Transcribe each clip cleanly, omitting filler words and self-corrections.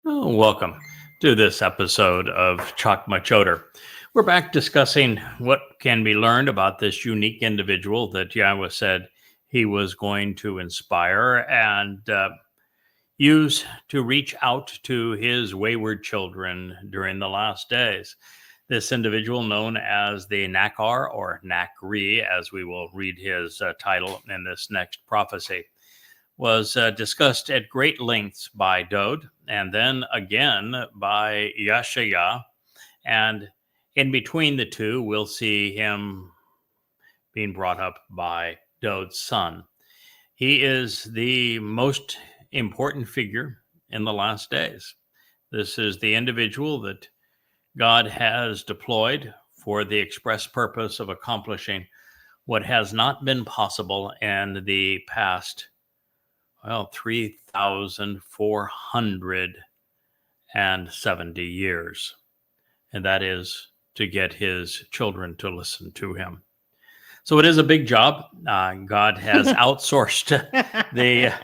Oh, welcome to this episode of Chakmah Choter. We're back discussing what can be learned about this unique individual that Yahowah said he was going to inspire and use to reach out to his wayward children during the last days. This individual, known as the Nakar or Nakri, as we will read his title in this next prophecy, was discussed at great lengths by Dowd and then again by Yahowah. And in between the two, we'll see him being brought up by Dowd's son. He is the most important figure in the last days. This is the individual that God has deployed for the express purpose of accomplishing what has not been possible in the past 3,470 years. And that is to get his children to listen to him. So it is a big job. God has outsourced the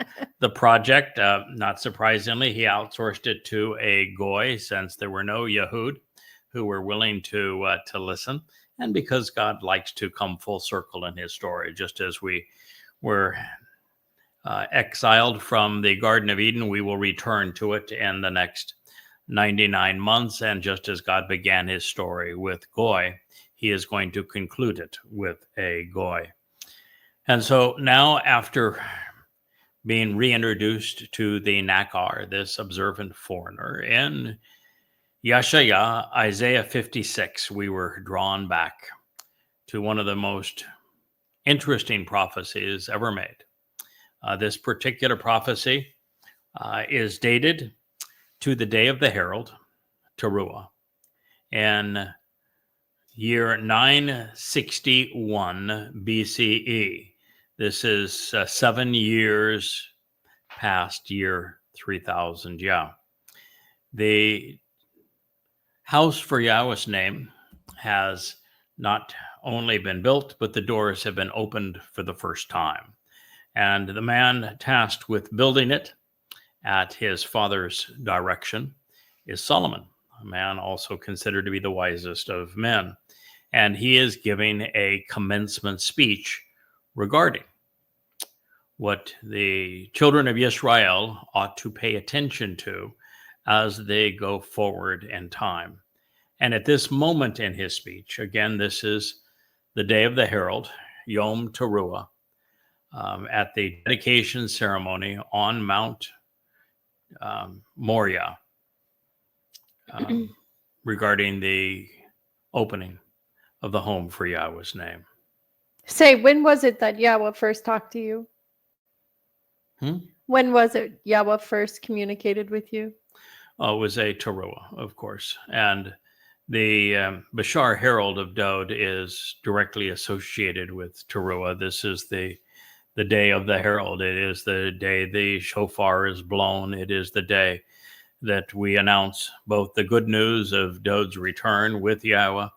project. Not surprisingly, he outsourced it to a goy, since there were no Yahud who were willing to listen. And because God likes to come full circle in his story, just as we were exiled from the Garden of Eden, we will return to it in the next 99 months. And just as God began his story with Goy, he is going to conclude it with a Goy. And so now, after being reintroduced to the Nakar, this observant foreigner, in Yahowah, Isaiah 56, we were drawn back to one of the most interesting prophecies ever made. This particular prophecy is dated to the day of the Herald, Teruah, in year 961 BCE. This is 7 years past year 3000. The house for Yahowah's name has not only been built, but the doors have been opened for the first time. And the man tasked with building it at his father's direction is Solomon, a man also considered to be the wisest of men. And he is giving a commencement speech regarding what the children of Israel ought to pay attention to as they go forward in time. And at this moment in his speech, again, this is the day of the Herald, Yom Teruah, at the dedication ceremony on Mount Moriah, regarding the opening of the home for Yahowah's name. Say, when was it that Yahowah first talked to you? When was it Yahowah first communicated with you? It was a Teruah, of course. And the Bashar Herald of Dowd is directly associated with Teruah. This is the day of the Herald. It is the day the shofar is blown. It is the day that we announce both the good news of Dowd's return with Yahowah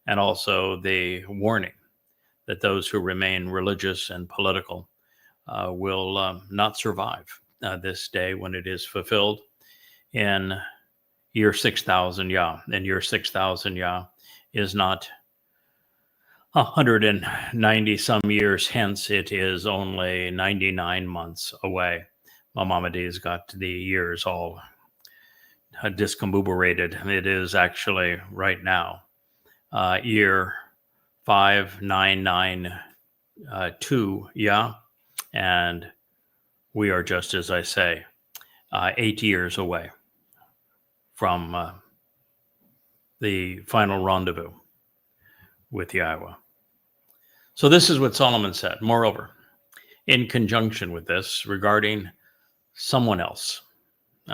and also the warning that those who remain religious and political will not survive this day when it is fulfilled in year 6,000 Yah. And year 6,000 Yah is not 190 some years hence. It is only 99 months away. Mamamadi's got the years all discombobulated. It is actually right now year 5992 and we are, just as I say, 8 years away from the final rendezvous with Yahowah. So this is what Solomon said. Moreover, in conjunction with this, regarding someone else,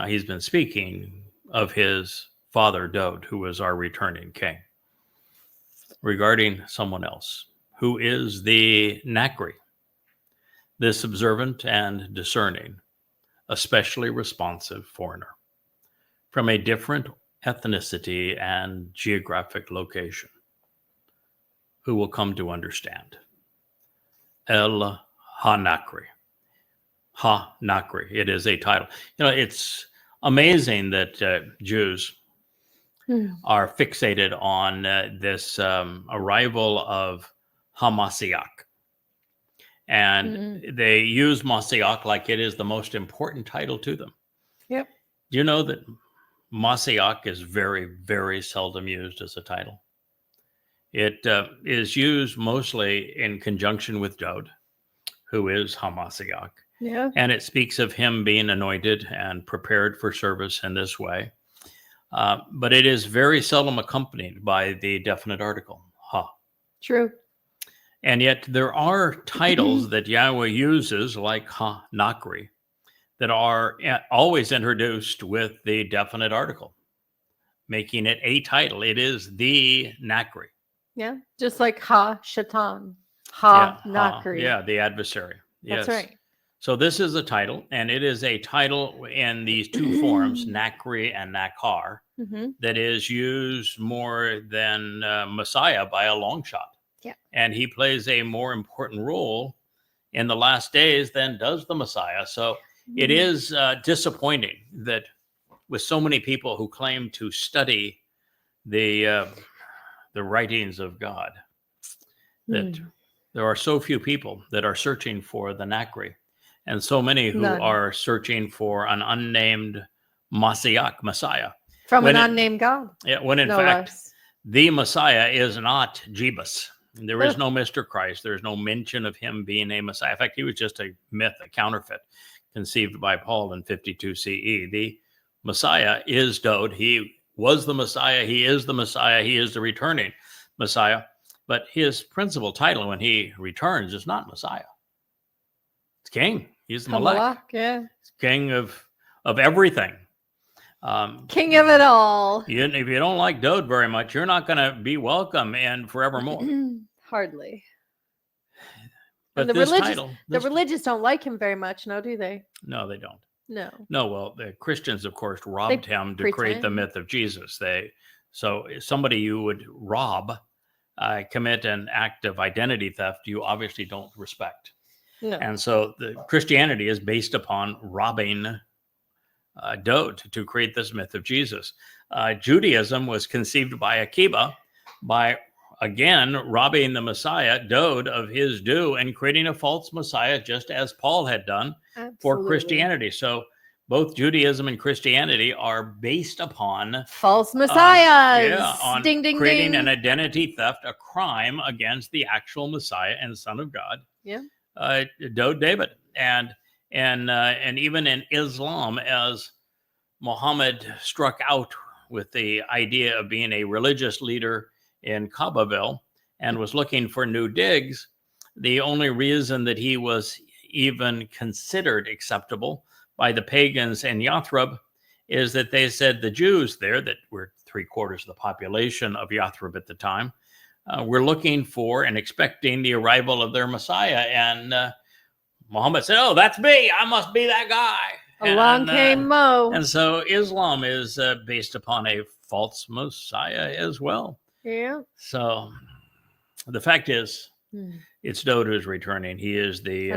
he's been speaking of his father Dowd, who was our returning king, regarding someone else, who is the Nakri, this observant and discerning, especially responsive foreigner from a different ethnicity and geographic location, who will come to understand. Ha-Nakri. Ha-Nakri. It is a title. It's amazing that Jews Hmm. are fixated on this arrival of Ha-Mashiach. And they use Mashiach like it is the most important title to them. Yep. Do you know that Mashiach is very, very seldom used as a title? It is used mostly in conjunction with Dowd, who is Ha-Mashiach. Yeah. And it speaks of him being anointed and prepared for service in this way. But it is very seldom accompanied by the definite article, ha. True. And yet there are titles that Yahowah uses, like Ha-Nakri, that are always introduced with the definite article, making it a title. It is the Nakri. Yeah. Just like Ha-Shatan. Ha-Nakri. Yeah, the adversary. Yes. That's right. So this is a title, and it is a title in these two forms, Nakri and Nakar, that is used more than Messiah by a long shot. Yeah. And he plays a more important role in the last days than does the Messiah. So it is disappointing that with so many people who claim to study the writings of God, that there are so few people that are searching for the Nakri, and so many who are searching for an unnamed Messiah. From an unnamed God. Yeah, when in fact, the Messiah is not Jebus. There is no Mr. Christ. There's no mention of him being a Messiah. In fact, he was just a myth, a counterfeit, conceived by Paul in 52 CE. The Messiah is Dowd. He was the Messiah. He is the Messiah. He is the returning Messiah. But his principal title when he returns is not Messiah. It's King. He's the Malek. Yeah. It's King of everything. King of it all. If you don't like Dowd very much, you're not going to be welcome and forevermore. Hardly. But the religious don't like him very much, no, do they? No, they don't. No. No, well, the Christians, of course, robbed him to create the myth of Jesus. So somebody you would rob, commit an act of identity theft, you obviously don't respect. No. And so the Christianity is based upon robbing Dowd to create this myth of Jesus. Judaism was conceived by Akiba by, again, robbing the Messiah, Dowd, of his due and creating a false Messiah, just as Paul had done for Christianity. So both Judaism and Christianity are based upon false messiahs. On creating an identity theft, a crime against the actual Messiah and Son of God. Yeah. Dowd David. And even in Islam, as Muhammad struck out with the idea of being a religious leader in Kaabaville and was looking for new digs, the only reason that he was even considered acceptable by the pagans in Yathrib is that they said the Jews there, that were 3/4 of the population of Yathrib at the time, were looking for and expecting the arrival of their Messiah. And Muhammad said, "Oh, that's me. I must be that guy." Along came Mo. And so Islam is based upon a false Messiah as well. Yeah. So the fact is, it's Dowd who's returning. He is the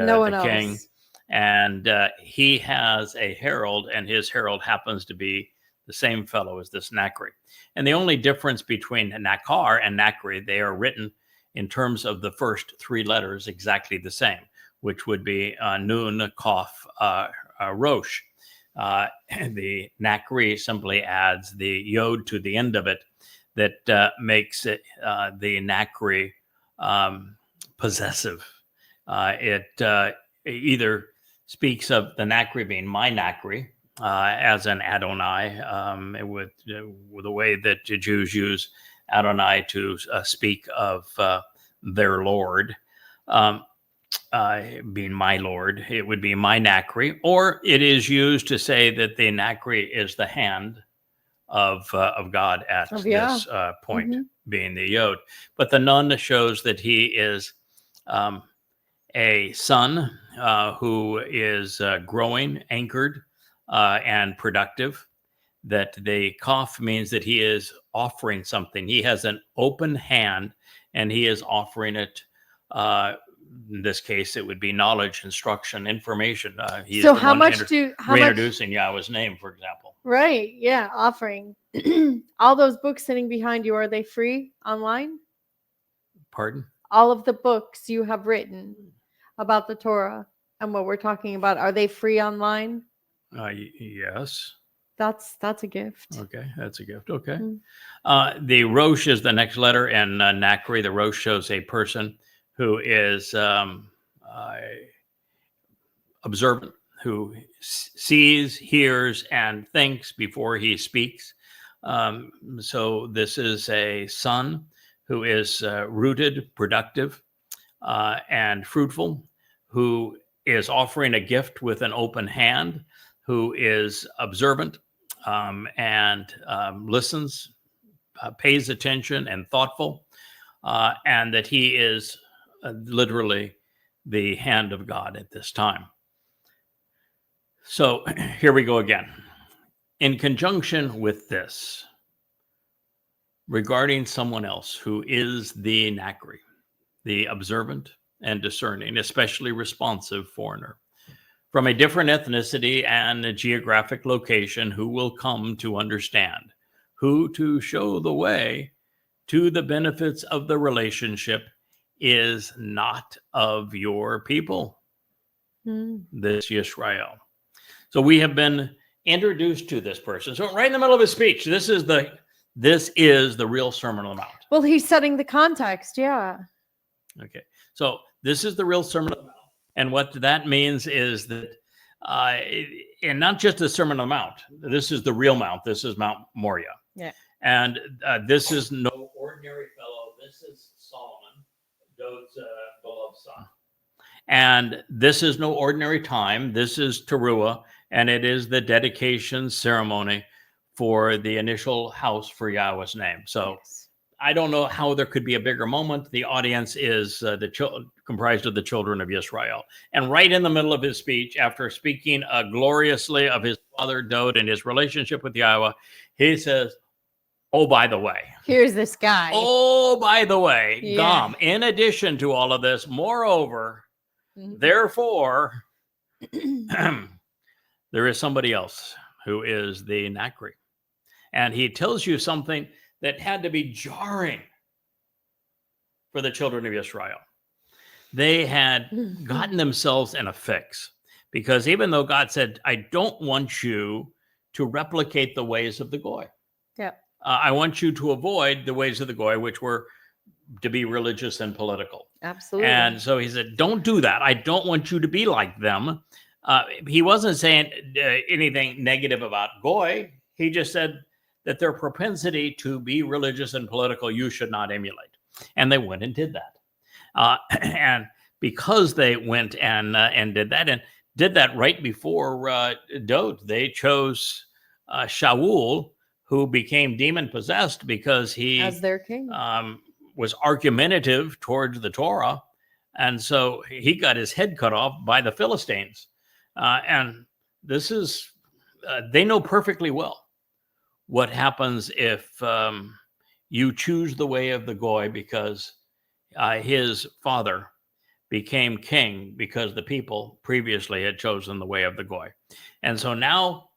king. Else. And he has a herald, and his herald happens to be the same fellow as this Nakri. And the only difference between Nakar and Nakri, they are written in terms of the first three letters exactly the same, which would be Nun, Kaf, Rosh. The Nakri simply adds the yod to the end of it that makes it the Nakri possessive. It either speaks of the Nakri being my Nakri, as an Adonai, with the way that the Jews use Adonai to speak of their Lord, being my Lord. It would be my Nakri, or it is used to say that the Nakri is the hand of God at this point, being the Yod. But the Nun shows that he is a son who is growing, anchored, and productive. That the Kaf means that he is offering something. He has an open hand, and he is offering it in this case, it would be knowledge, instruction, information. He So is the how one much how much? reintroducing Yahweh's name, for example. Right. Yeah. Offering. All those books sitting behind you, are they free online? Pardon? All of the books you have written about the Torah and what we're talking about, are they free online? Yes. That's a gift. Okay, that's a gift. Okay. Mm. The Rosh is the next letter, and Ha-Nakri, the Rosh shows a person who is observant, who sees, hears, and thinks before he speaks. So this is a son who is rooted, productive, and fruitful, who is offering a gift with an open hand, who is observant and listens, pays attention, and thoughtful, and that he is literally the hand of God at this time. So here we go again. In conjunction with this, regarding someone else who is the Nakri, the observant and discerning, especially responsive foreigner, from a different ethnicity and a geographic location, who will come to understand, who to show the way to the benefits of the relationship, is not of your people, this Yisrael. So we have been introduced to this person. So right in the middle of his speech, this is the real Sermon on the Mount. Well, he's setting the context. Yeah. Okay. So this is the real Sermon on the Mount. And what that means is that, and not just the Sermon on the Mount, this is the real Mount. This is Mount Moriah. Yeah. And this is no ordinary fellow. This is Solomon, Dowd's beloved son. And this is no ordinary time. This is Teruah, and it is the dedication ceremony for the initial house for Yahweh's name. So Yes. I don't know how there could be a bigger moment. The audience is comprised of the children of Israel. And right in the middle of his speech, after speaking gloriously of his father Dowd and his relationship with Yahowah, he says, oh, by the way. Here's this guy. Oh, by the way, Yeah. Gom, in addition to all of this, moreover, therefore, there is somebody else who is the Nakri. And he tells you something that had to be jarring for the children of Israel. They had gotten themselves in a fix, because even though God said, I don't want you to replicate the ways of the Goy. Yep. I want you to avoid the ways of the Goy, which were to be religious and political. Absolutely. And so he said, don't do that. I don't want you to be like them. He wasn't saying anything negative about Goy. He just said that their propensity to be religious and political, you should not emulate. And they went and did that. And because they went and did that right before Dowd, they chose Shaul, who became demon possessed because he as their king was argumentative towards the Torah. And so he got his head cut off by the Philistines. And this is, they know perfectly well what happens if you choose the way of the Goy, because his father became king because the people previously had chosen the way of the Goy. And so now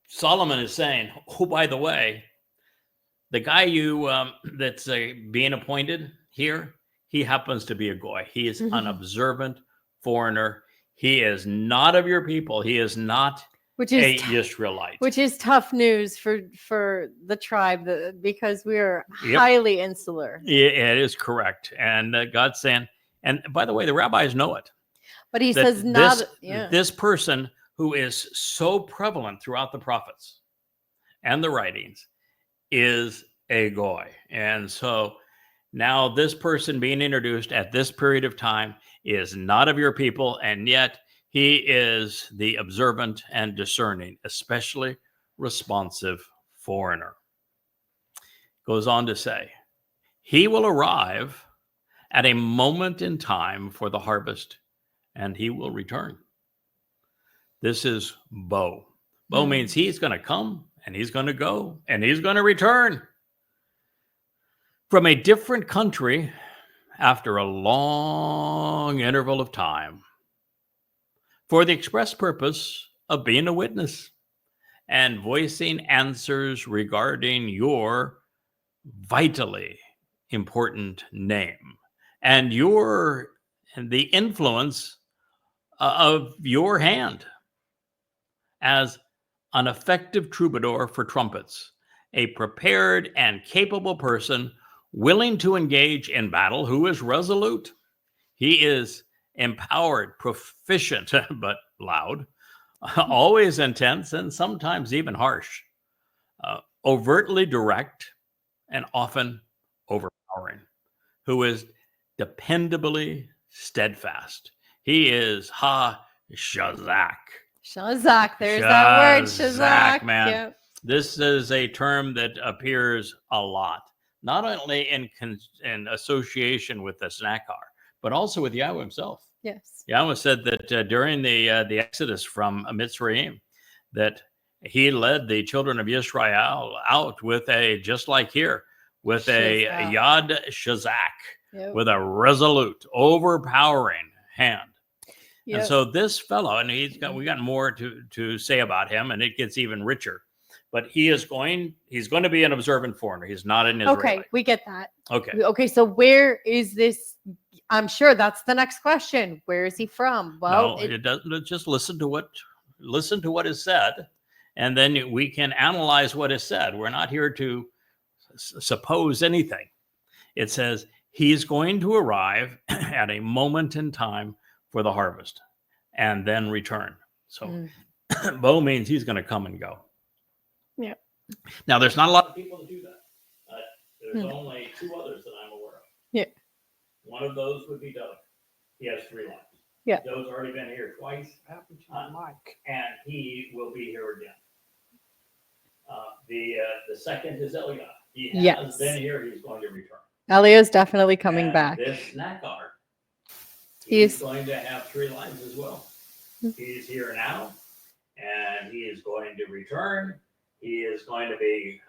Solomon is saying, oh, by the way, the guy that's being appointed here, he happens to be a Goy. He is an observant foreigner. He is not of your people. He is not a Israelite. Which is tough news for the tribe, because we are highly insular. It is correct. And God's saying, and by the way, the rabbis know it. But he says not. This person who is so prevalent throughout the prophets and the writings is a Goy. And so now this person being introduced at this period of time is not of your people, and yet he is the observant and discerning, especially responsive foreigner. Goes on to say, he will arrive at a moment in time for the harvest, and he will return. This is Bo. Bo means he's going to come, and he's going to go, and he's going to return from a different country after a long interval of time for the express purpose of being a witness and voicing answers regarding your vitally important name and the influence of your hand as an effective troubadour for trumpets, a prepared and capable person willing to engage in battle who is resolute. He is empowered, proficient, but loud, always intense, and sometimes even harsh, overtly direct, and often overpowering, who is dependably steadfast. He is Ha-Shazak. Shazak. There's that word, Shazak. Man. Yep. This is a term that appears a lot, not only in association with the Snakkar, but also with Yahweh himself. Yes. Yahweh said that during the exodus from Mitzrayim, that he led the children of Israel out with just like here, with a Shazak. Yad Shazak, Yep. with a resolute, overpowering hand. Yep. And so this fellow, and we got more to say about him, and it gets even richer. But he's going to be an observant foreigner. He's not an Israelite. Okay, we get that. Okay. Okay, so where is this? I'm sure that's the next question. Where is he from? Well, No, it doesn't. Just listen to what is said, and then we can analyze what is said. We're not here to suppose anything. It says he's going to arrive at a moment in time for the harvest and then return. So Bo means he's going to come and go. Yeah. Now, there's not a lot of people that do that. There's only two others that I'm aware of. Yeah. One of those would be Doug. He has 3 lines. Yeah. Doug's already been here twice. What happened to your mic? And he will be here again. The second is Eliah. He has been here. He's going to return. Elia's definitely coming back. This Snakkar, he's going to have 3 lines as well. He's here now, and he is going to return. He is going to be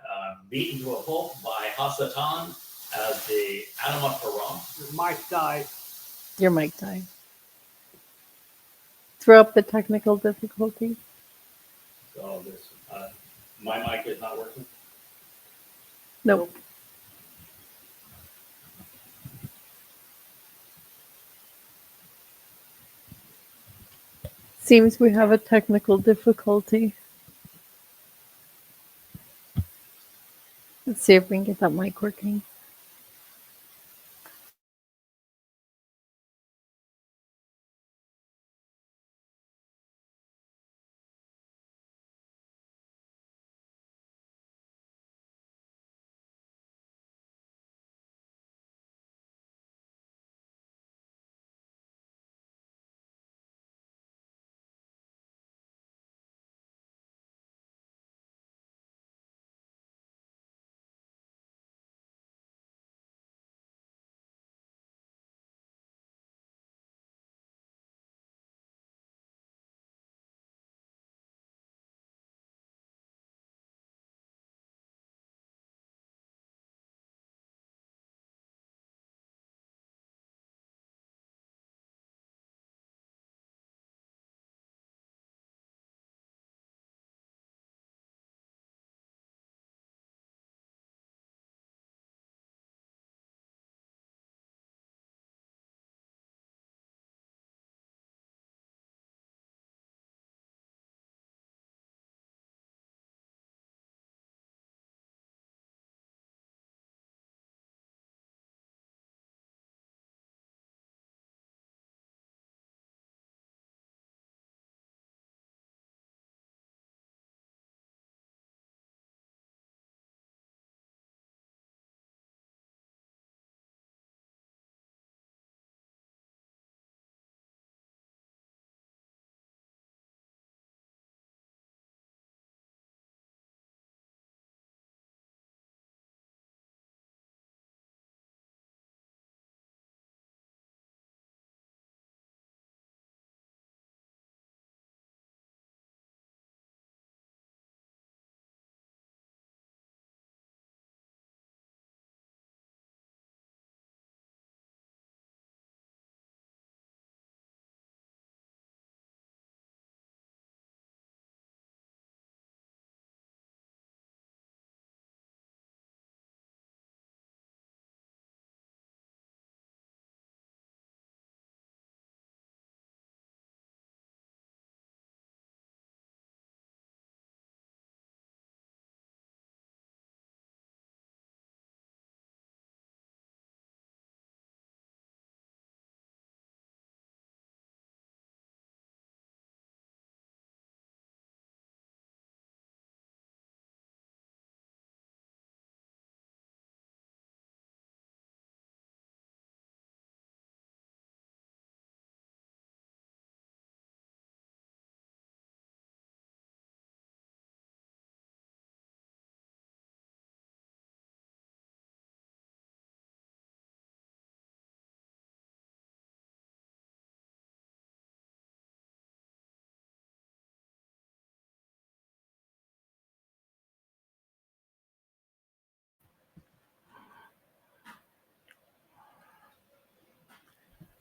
beaten to a pulp by Hasatan as the Adam of Parah. Your mic died. Your mic died. Throw up the technical difficulty. So this, my mic is not working. Nope. Seems we have a technical difficulty. Let's see if we can get that mic working.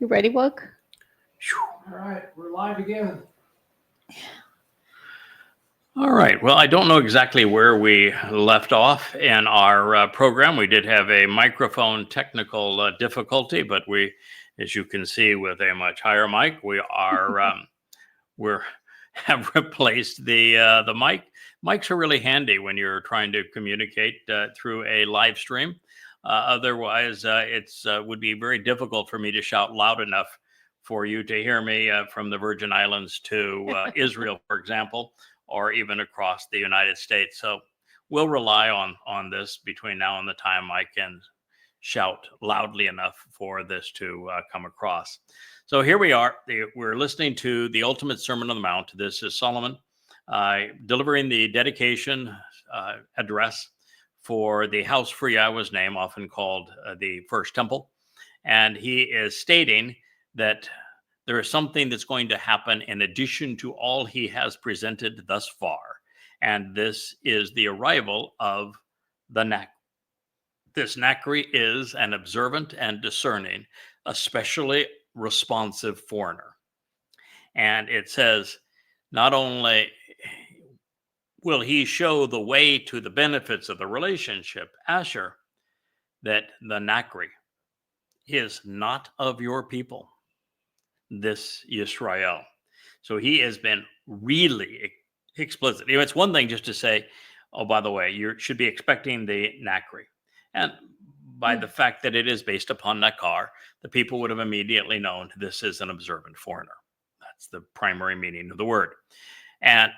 You ready, Wook? All right, we're live again. All right. Well, I don't know exactly where we left off in our program. We did have a microphone technical difficulty, but we, as you can see, with a much higher mic, we are we're have replaced the mic. Mics are really handy when you're trying to communicate through a live stream. Otherwise, it's would be very difficult for me to shout loud enough for you to hear me from the Virgin Islands to Israel, for example, or even across the United States. So we'll rely on this between now and the time I can shout loudly enough for this to come across. So here we are. We're listening to the Ultimate Sermon on the Mount. This is Solomon delivering the dedication address for the house for Yahweh's name, often called the First Temple. And he is stating that there is something that's going to happen in addition to all he has presented thus far. And this is the arrival of the Nakri. This Nakri is an observant and discerning, especially responsive foreigner. And it says, not only will he show the way to the benefits of the relationship, Asher, that the Nakri is not of your people, this Israel. So he has been really explicit. You know, it's one thing just to say, oh, by the way, you should be expecting the Nakri. And by the fact that it is based upon Nakar, the people would have immediately known this is an observant foreigner. That's the primary meaning of the word. And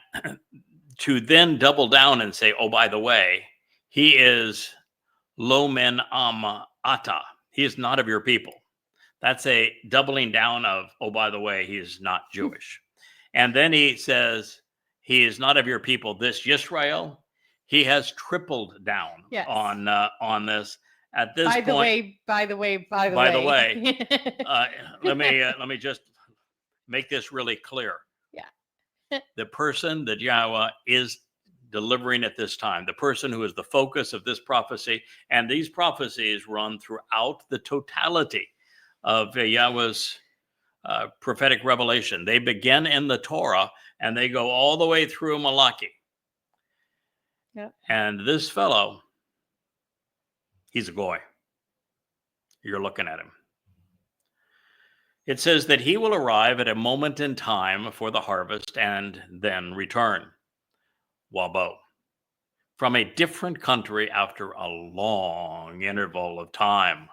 to then double down and say, oh, by the way, he is Lomen Ata. He is not of your people. That's a doubling down of, oh, by the way, he is not Jewish. And then he says, he is not of your people. This Yisrael, he has tripled down on this. At this point, By the way, let me just make this really clear. Yeah. The person that Yahowah is delivering at this time, the person who is the focus of this prophecy, and these prophecies run throughout the totality of Yahowah's prophetic revelation. They begin in the Torah and they go all the way through Malachi. Yeah. And this fellow, he's a goy. You're looking at him. It says that he will arrive at a moment in time for the harvest and then return. Wabo. From a different country after a long interval of time.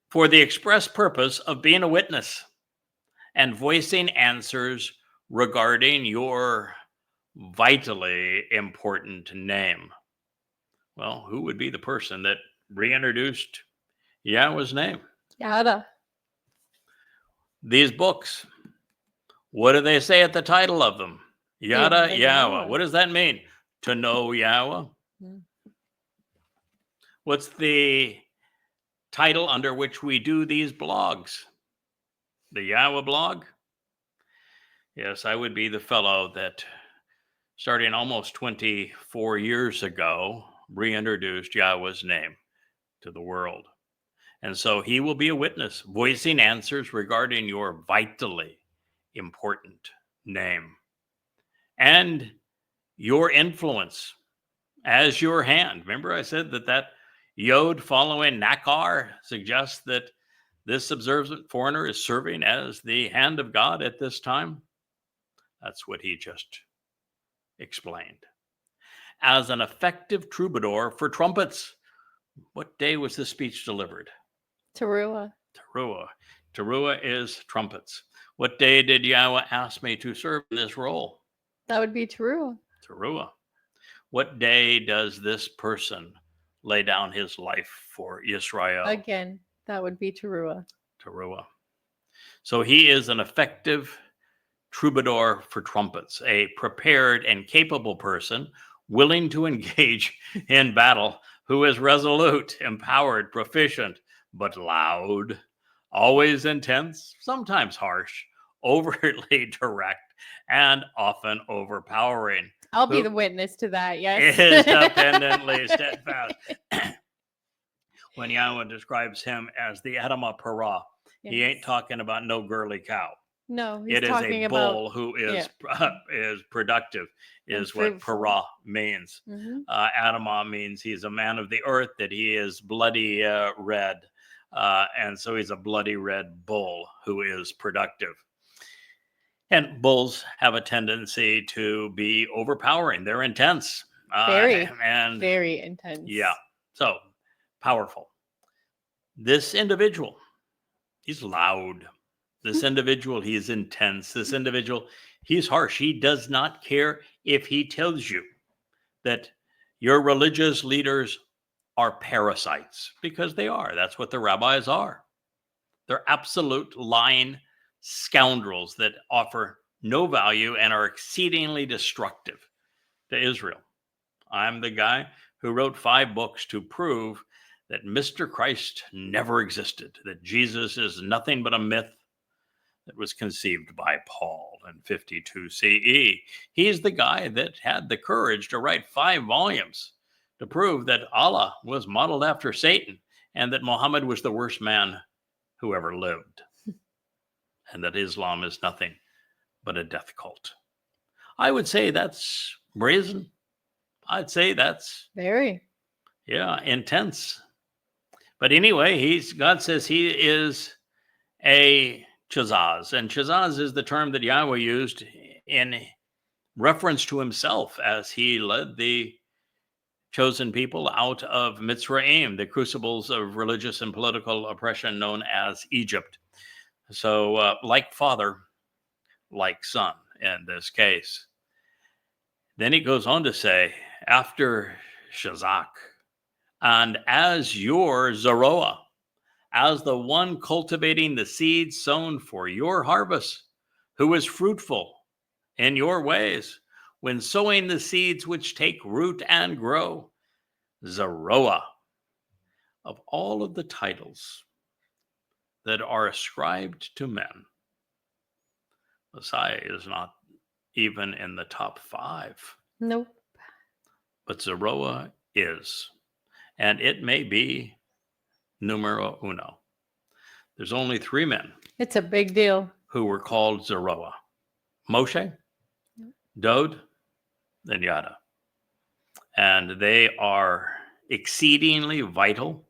For the express purpose of being a witness and voicing answers regarding your vitally important name. Well, who would be the person that reintroduced Yahowah's name? Yada. These books, what do they say at the title of them? Yada Yahowah. What does that mean? To know Yahowah? What's the title under which we do these blogs? The Yahowah blog? Yes, I would be the fellow that, starting almost 24 years ago, reintroduced Yahowah's name to the world. And so he will be a witness, voicing answers regarding your vitally important name and your influence as your hand. Remember I said that Yod following Nakar suggests that this observant foreigner is serving as the hand of God at this time? That's what he just explained. As an effective troubadour for trumpets. What day was this speech delivered? Teruah. Teruah is trumpets. What day did Yahowah ask me to serve in this role? That would be Teruah. What day does this person lay down his life for Israel? Again, that would be Teruah. So he is an effective troubadour for trumpets, a prepared and capable person willing to engage in battle, who is resolute, empowered, proficient, but loud, always intense, sometimes harsh, overtly direct, and often overpowering. I'll be the witness to that, yes. Is dependently steadfast. When Yahowah describes him as the Parah, He ain't Yes. talking about no girly cow. No, he's It is talking a about bull who is is productive, and is what fruitful. Parah means. Mhm. Adamah means he's a man of the earth, that he is bloody red. And so he's a bloody red bull who is productive. And bulls have a tendency to be overpowering. They're intense. Very, and very intense. yeah, so powerful. This individual, he's loud. This individual, he is intense. This individual, he's harsh. He does not care if he tells you that your religious leaders are parasites, because they are. That's what the rabbis are. They're absolute lying scoundrels that offer no value and are exceedingly destructive to Israel. I'm the guy who wrote 5 books to prove that Mr. Christ never existed, that Jesus is nothing but a myth that was conceived by Paul in 52 CE. He's the guy that had the courage to write 5 volumes to prove that Allah was modeled after Satan and that Muhammad was the worst man who ever lived, and that Islam is nothing but a death cult. I would say that's brazen. I'd say that's Very. intense. But anyway, God says he is a Chazaz, and Chazaz is the term that Yahowah used in reference to himself as he led the chosen people out of Mitzrayim, the crucibles of religious and political oppression known as Egypt. So, like father, like son in this case. Then he goes on to say, after Shazak, and as your Zarowa, as the one cultivating the seed sown for your harvest, who is fruitful in your ways, when sowing the seeds which take root and grow, Zarowa, of all of the titles that are ascribed to men, Messiah is not even in the top 5. Nope. But Zarowa is. And it may be numero uno. There's only 3 men It's a big deal. who were called Zarowa: Moshe, Dowd, and Yada. And they are exceedingly vital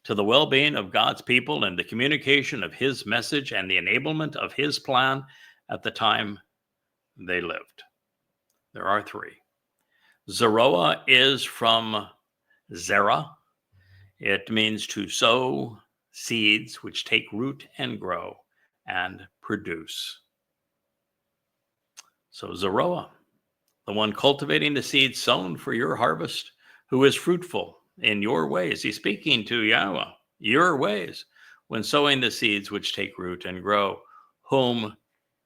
to the well-being of God's people and the communication of his message and the enablement of his plan at the time they lived. There are 3. Zarowa is from Zerah. It means to sow seeds which take root and grow and produce. So Zarowa, the one cultivating the seed sown for your harvest, who is fruitful in your ways. He's speaking to Yahowah, your ways, when sowing the seeds which take root and grow, whom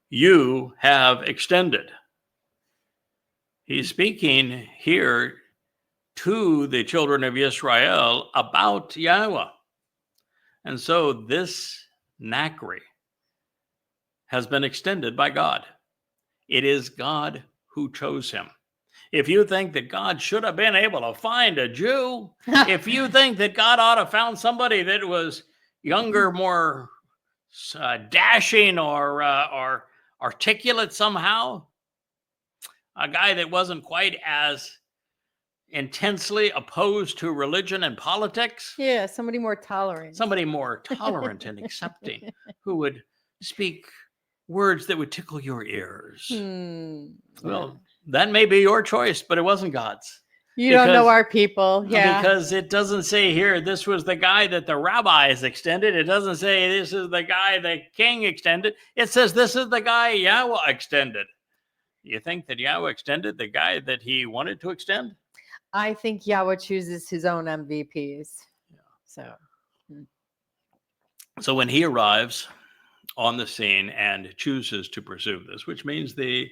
you have extended. He's speaking here to the children of Israel about Yahowah. And so this Ha-Nakri has been extended by God. It is God who chose him. If you think that God should have been able to find a Jew, if you think that God ought to have found somebody that was younger, more dashing or articulate somehow, a guy that wasn't quite as intensely opposed to religion and politics. Yeah, somebody more tolerant. Somebody more tolerant and accepting, who would speak words that would tickle your ears. Well, that may be your choice, but it wasn't God's. You don't know our people. Yeah. Because it doesn't say here, this was the guy that the rabbis extended. It doesn't say this is the guy the king extended. It says this is the guy Yahowah extended. You think that Yahowah extended the guy that he wanted to extend? I think Yahowah chooses his own MVPs. Yeah. So when he arrives on the scene and chooses to pursue this, which means the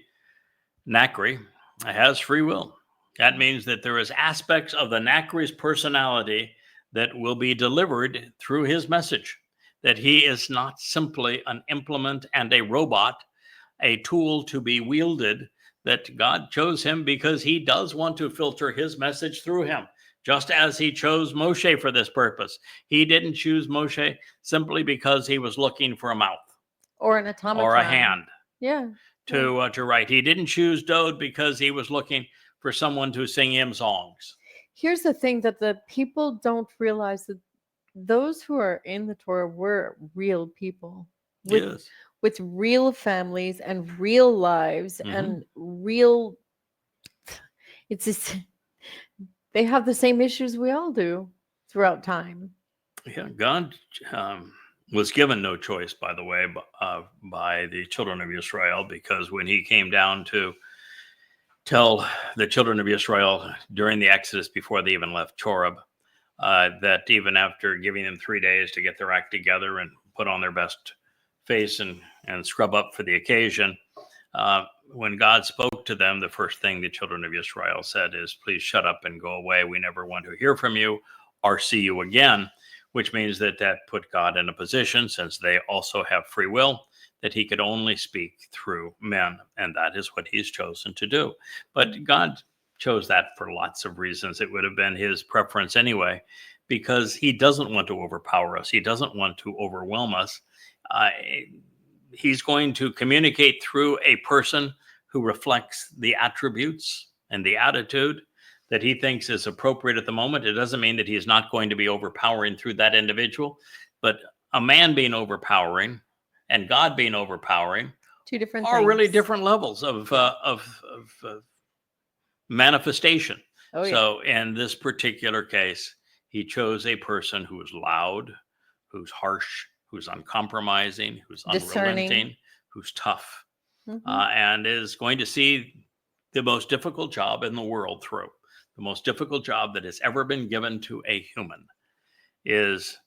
Ha-Nakri has free will. That means that there is aspects of the Ha-Nakri's personality that will be delivered through his message, that he is not simply an implement and a robot, a tool to be wielded, that God chose him because he does want to filter his message through him. just as he chose Moshe for this purpose. He didn't choose Moshe simply because he was looking for a mouth Or an automaton. or a hand Yeah. to write. He didn't choose Dowd because he was looking for someone to sing him songs. Here's the thing that the people don't realize, that those who are in the Torah were real people with, Yes. with real families and real lives and real. It's just, they have the same issues we all do throughout time. Yeah, God was given no choice, by the way, by the children of Israel, because when he came down to tell the children of Israel during the Exodus, before they even left Choreb, that even after giving them 3 days to get their act together and put on their best face and scrub up for the occasion, when God spoke to them, the first thing the children of Israel said is, please shut up and go away. We never want to hear from you or see you again, which means that put God in a position, since they also have free will, that he could only speak through men. And that is what he's chosen to do. But God chose that for lots of reasons. It would have been his preference anyway, because he doesn't want to overpower us. He doesn't want to overwhelm us. He's going to communicate through a person who reflects the attributes and the attitude that he thinks is appropriate at the moment. It doesn't mean that he is not going to be overpowering through that individual, but a man being overpowering and God being overpowering Two different are things. really different levels of manifestation. Oh, yeah. So in this particular case, he chose a person who is loud, who's harsh, who's uncompromising, who's Discerning. unrelenting, who's tough, Mhm. and is going to see the most difficult job in the world through. The most difficult job that has ever been given to a human is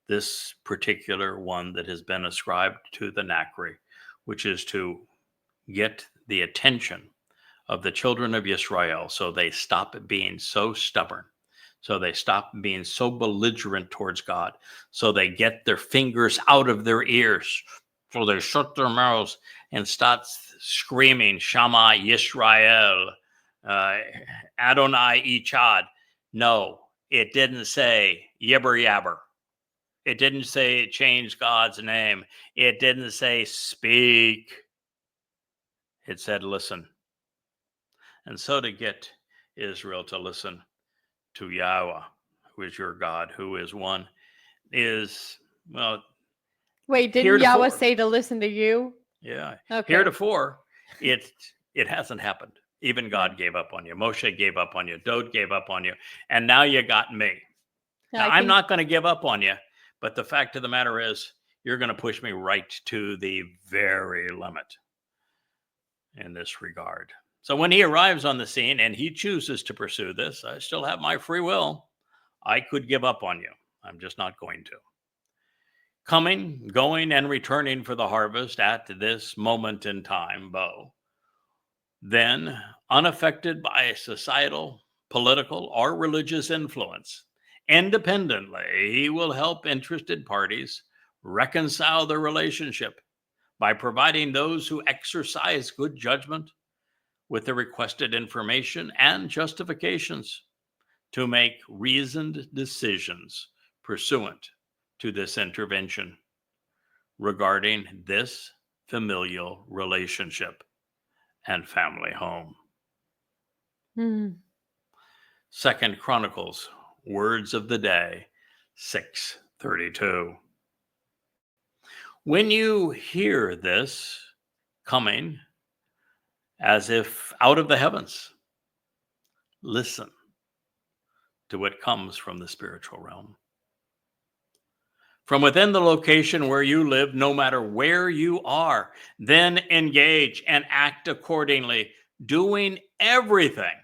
this particular one that has been ascribed to the Ha-Nakri, which is to get the attention of the children of Israel so they stop being so stubborn, so they stop being so belligerent towards God, so they get their fingers out of their ears, so they shut their mouths and start screaming, Shama Yisrael, Adonai Echad. No, it didn't say yibber yabber. It didn't say change God's name. It didn't say speak. It said listen. And so to get Israel to listen to Yahowah, who is your God, who is one, is, well, Wait, didn't heretofore- Yahweh say to listen to you? yeah. Okay. Heretofore, it hasn't happened. Even God gave up on you. Moshe gave up on you. Dowd gave up on you. And now you got me. Yeah, Now, I I'm think- not going to give up on you. But the fact of the matter is, you're going to push me right to the very limit in this regard. So when he arrives on the scene and he chooses to pursue this, I still have my free will. I could give up on you. I'm just not going to. Coming, going, and returning for the harvest at this moment in time, Bo. Then, unaffected by societal, political, or religious influence, independently, he will help interested parties reconcile their relationship by providing those who exercise good judgment with the requested information and justifications to make reasoned decisions pursuant to this intervention regarding this familial relationship and family home. Hmm. Second Chronicles, words of the day, 6:32. When you hear this coming as if out of the heavens, listen to what comes from the spiritual realm. From within the location where you live, no matter where you are, then engage and act accordingly, doing everything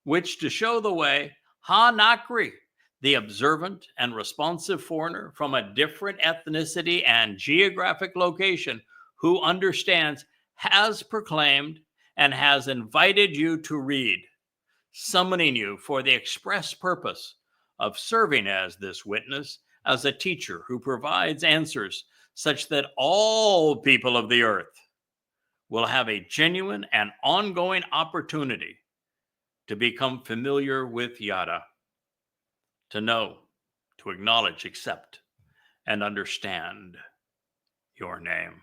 which to show the way, Ha-Nakri, the observant and responsive foreigner from a different ethnicity and geographic location who understands, has proclaimed, and has invited you to read, summoning you for the express purpose of serving as this witness, as a teacher who provides answers such that all people of the earth will have a genuine and ongoing opportunity to become familiar with Yada, to know, to acknowledge, accept, and understand your name.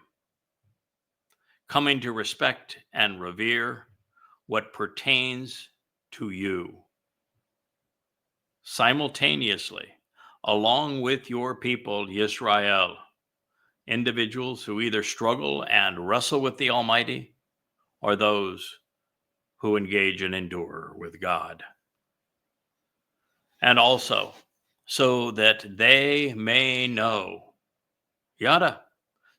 Coming to respect and revere what pertains to you. Simultaneously, along with your people, Yisrael, individuals who either struggle and wrestle with the Almighty or those who engage and endure with God. And also, so that they may know, yada,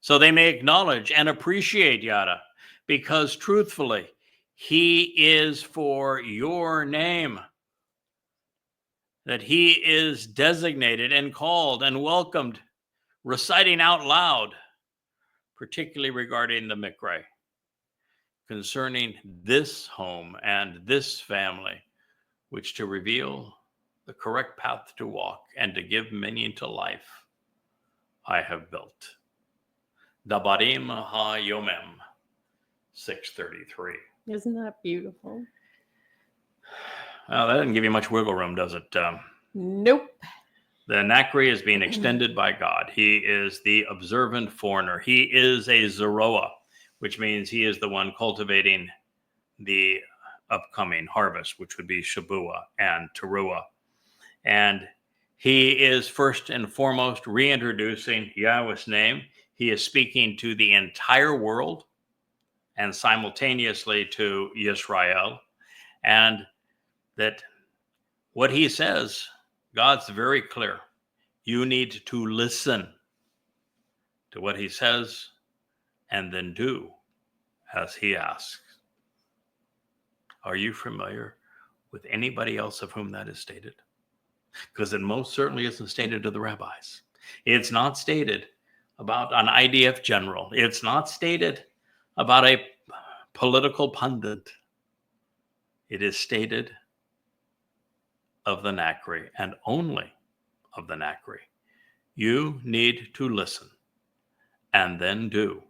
so they may acknowledge and appreciate yada, because truthfully, he is for your name, that he is designated and called and welcomed, reciting out loud, particularly regarding the Mikre, concerning this home and this family, which to reveal the correct path to walk and to give meaning to life, I have built. Dabarim ha-yomem, 633. Isn't that beautiful? Well, that doesn't give you much wiggle room, does it? Nope. The Ha-Nakri is being extended by God. He is the observant foreigner. He is a Zarowa, which means he is the one cultivating the upcoming harvest, which would be Shabua and Teruah. And he is first and foremost reintroducing Yahweh's name. He is speaking to the entire world and simultaneously to Yisrael. And that what he says, God's very clear. You need to listen to what he says and then do as he asks. Are you familiar with anybody else of whom that is stated? Because it most certainly isn't stated to the rabbis. It's not stated about an IDF general. It's not stated about a political pundit. It is stated of the Ha-Nakri and only of the Ha-Nakri. You need to listen and then do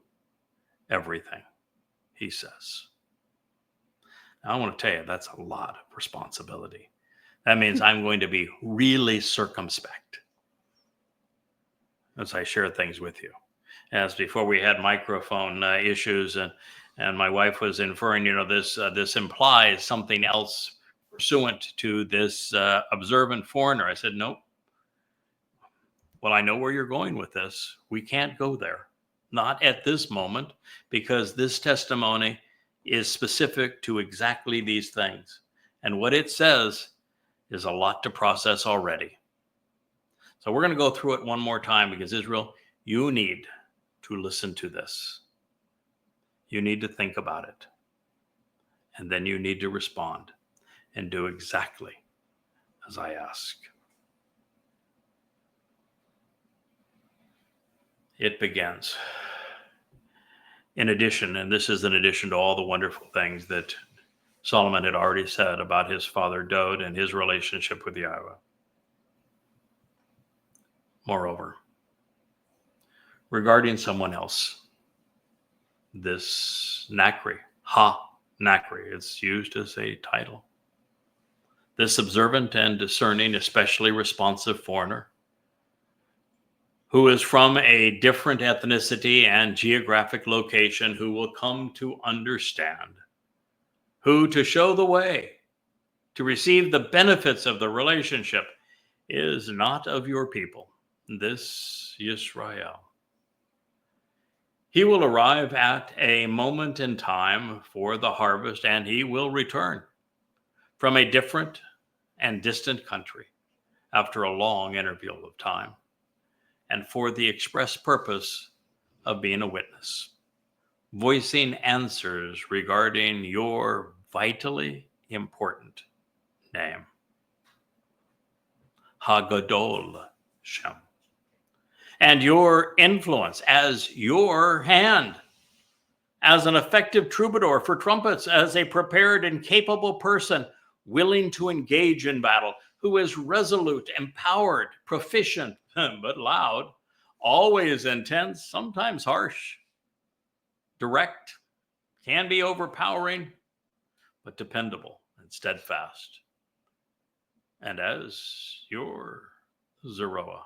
everything he says. Now, I want to tell you, that's a lot of responsibility. That means I'm going to be really circumspect as I share things with you. As before we had microphone issues and my wife was inferring, this implies something else pursuant to this observant foreigner. I said, nope. Well, I know where you're going with this. We can't go there. Not at this moment, because this testimony is specific to exactly these things. And what it says is a lot to process already. So we're going to go through it one more time, because Israel, you need to listen to this. You need to think about it. And then you need to respond and do exactly as I ask. It begins. In addition, and this is in addition to all the wonderful things that Solomon had already said about his father Dowd and his relationship with Yahowah. Moreover, regarding someone else, this Ha-Nakri, Ha-Nakri, it's used as a title. This observant and discerning, especially responsive foreigner, who is from a different ethnicity and geographic location, who will come to understand, who to show the way, to receive the benefits of the relationship, is not of your people, this Yisrael. He will arrive at a moment in time for the harvest, and he will return from a different and distant country after a long interval of time, and for the express purpose of being a witness, voicing answers regarding your vitally important name, Ha-Gadol Shem, and your influence as your hand, as an effective troubadour for trumpets, as a prepared and capable person willing to engage in battle, who is resolute, empowered, proficient, but loud, always intense, sometimes harsh, direct, can be overpowering, but dependable and steadfast. and as your Zarowa,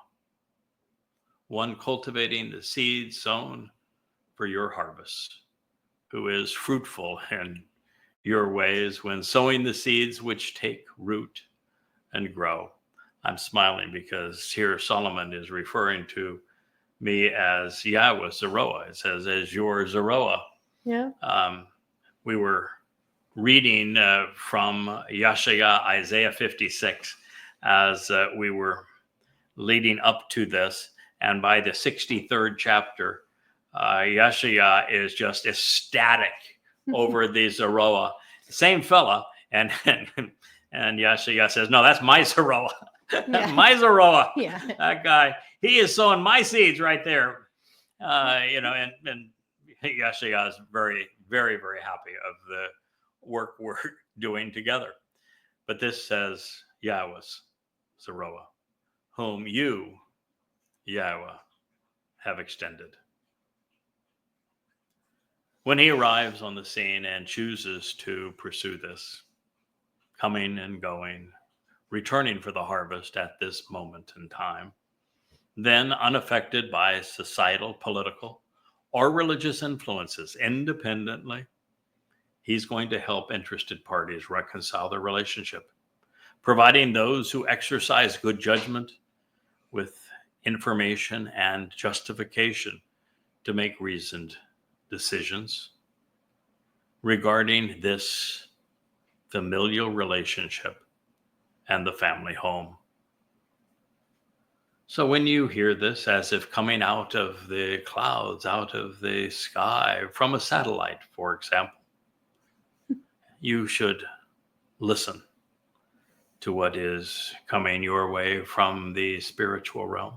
one cultivating the seed sown for your harvest, who is fruitful in your ways when sowing the seeds which take root and grow. I'm smiling because here Solomon is referring to me as Yahweh Zarowa. It says, as your Zarowa. Yeah. We were reading from Isaiah 56 as we were leading up to this. And by the 63rd chapter, Yahshua is just ecstatic over the Zarowa. Same fella. And Yahshua says, no, that's my Zarowa. Yeah. My Zarowa. Yeah. That guy, he is sowing my seeds right there. And Yahshua is very, very, very happy of the work we're doing together. But this says Yahweh's Zarowa, whom you, Yahweh, have extended. When he arrives on the scene and chooses to pursue this, coming and going, returning for the harvest at this moment in time, then unaffected by societal, political, or religious influences independently, he's going to help interested parties reconcile their relationship, providing those who exercise good judgment with information and justification to make reasoned decisions regarding this familial relationship and the family home. So when you hear this, as if coming out of the clouds, out of the sky, from a satellite, for example, you should listen to what is coming your way from the spiritual realm.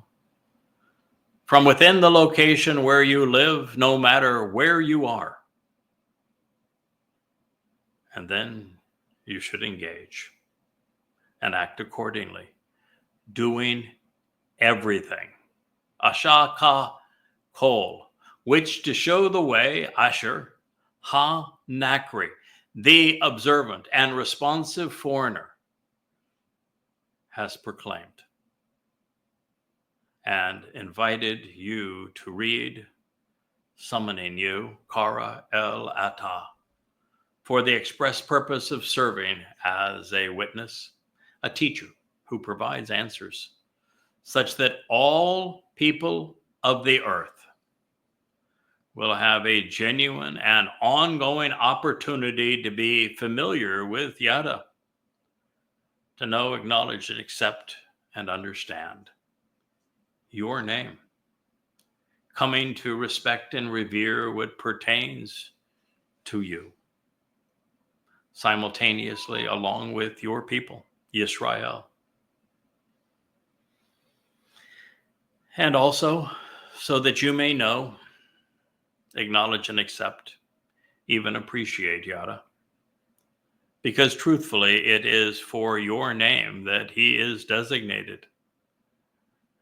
From within the location where you live, no matter where you are. And then you should engage and act accordingly, doing everything. Ashaka kol, which to show the way, Asher, Ha-Nakri, the observant and responsive foreigner, has proclaimed and invited you to read, summoning you, Kara el Ata, for the express purpose of serving as a witness, a teacher who provides answers, such that all people of the earth will have a genuine and ongoing opportunity to be familiar with Yada, to know, acknowledge, and accept and understand your name, coming to respect and revere what pertains to you, simultaneously along with your people, Yisrael. And also so that you may know, acknowledge, and accept, even appreciate Yada. Because truthfully, it is for your name that he is designated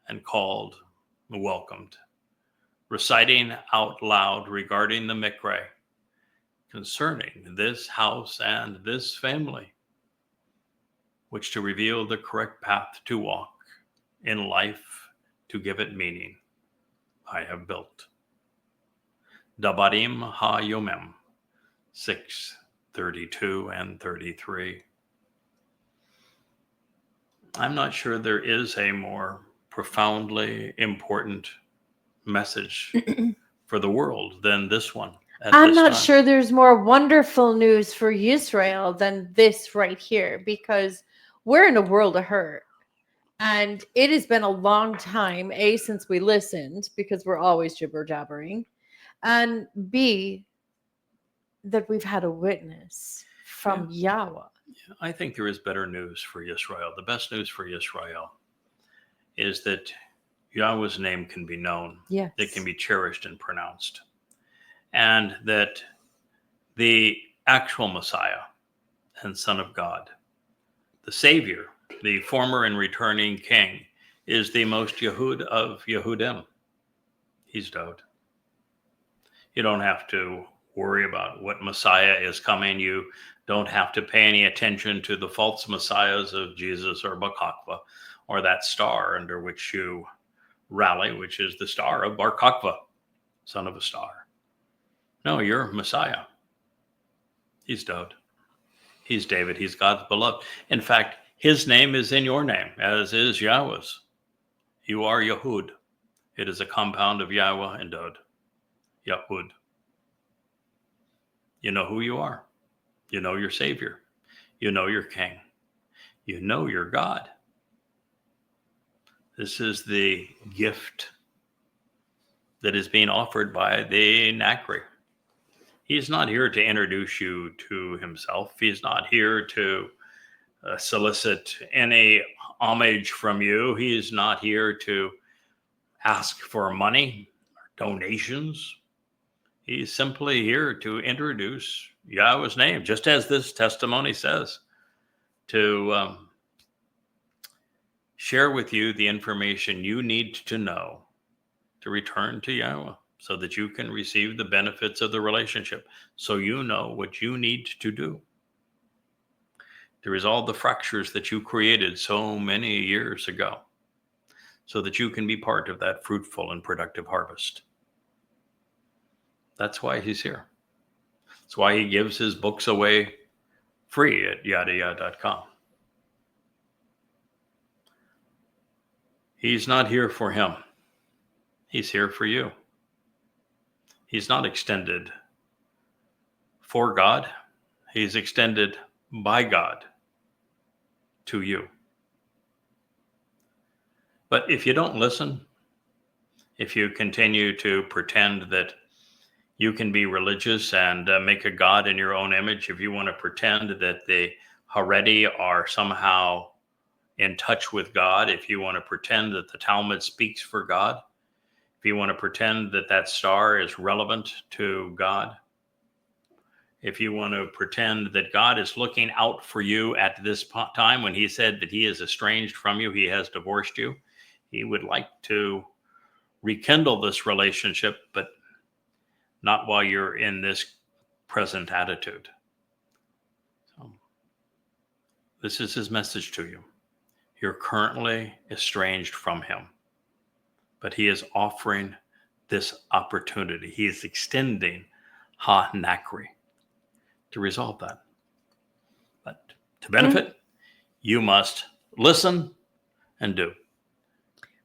and called, welcomed, reciting out loud regarding the Mikre, concerning this house and this family, which to reveal the correct path to walk in life, to give it meaning, I have built. Dabarim ha-yomem, 6:32 and 33. I'm not sure there is a more profoundly important message for the world than this one. I'm not sure there's more wonderful news for Israel than this right here, because we're in a world of hurt. And it has been a long time, A, since we listened, because we're always jibber-jabbering, and B, that we've had a witness from Yahweh. I think there is better news for Israel. The best news for Israel is that Yahweh's name can be known. Yes. It can be cherished and pronounced. And that the actual Messiah and Son of God, the Savior, the former and returning King, is the most Yehud of Yehudim. He's Dowd. You don't have to worry about what Messiah is coming. You don't have to pay any attention to the false messiahs of Jesus or Bar Kokhba, or that star under which you rally, which is the star of Bar Kokhba, son of a star. No, you're Messiah. He's Dowd. He's David. He's God's beloved. In fact, his name is in your name, as is Yahweh's. You are Yahud. It is a compound of Yahweh and Dowd. Yahud. You know who you are. You know your Savior. You know your King. You know your God. This is the gift that is being offered by the Ha-Nakri. He's not here to introduce you to himself. He's not here to solicit any homage from you. He's not here to ask for money or donations. He's simply here to introduce Yahweh's name, just as this testimony says, to share with you the information you need to know to return to Yahweh, so that you can receive the benefits of the relationship, so you know what you need to do to resolve the fractures that you created so many years ago, so that you can be part of that fruitful and productive harvest. That's why he's here. That's why he gives his books away free at yadaya.com. He's not here for him. He's here for you. He's not extended for God. He's extended by God to you. But if you don't listen, if you continue to pretend that you can be religious and make a God in your own image, if you want to pretend that the Haredi are somehow in touch with God, if you want to pretend that the Talmud speaks for God, if you want to pretend that that star is relevant to God, if you want to pretend that God is looking out for you at this time when he said that he is estranged from you, he has divorced you, he would like to rekindle this relationship, but not while you're in this present attitude. So, this is his message to you. You're currently estranged from him, but he is offering this opportunity. He is extending Ha-Nakri to resolve that. But to benefit, you must listen and do.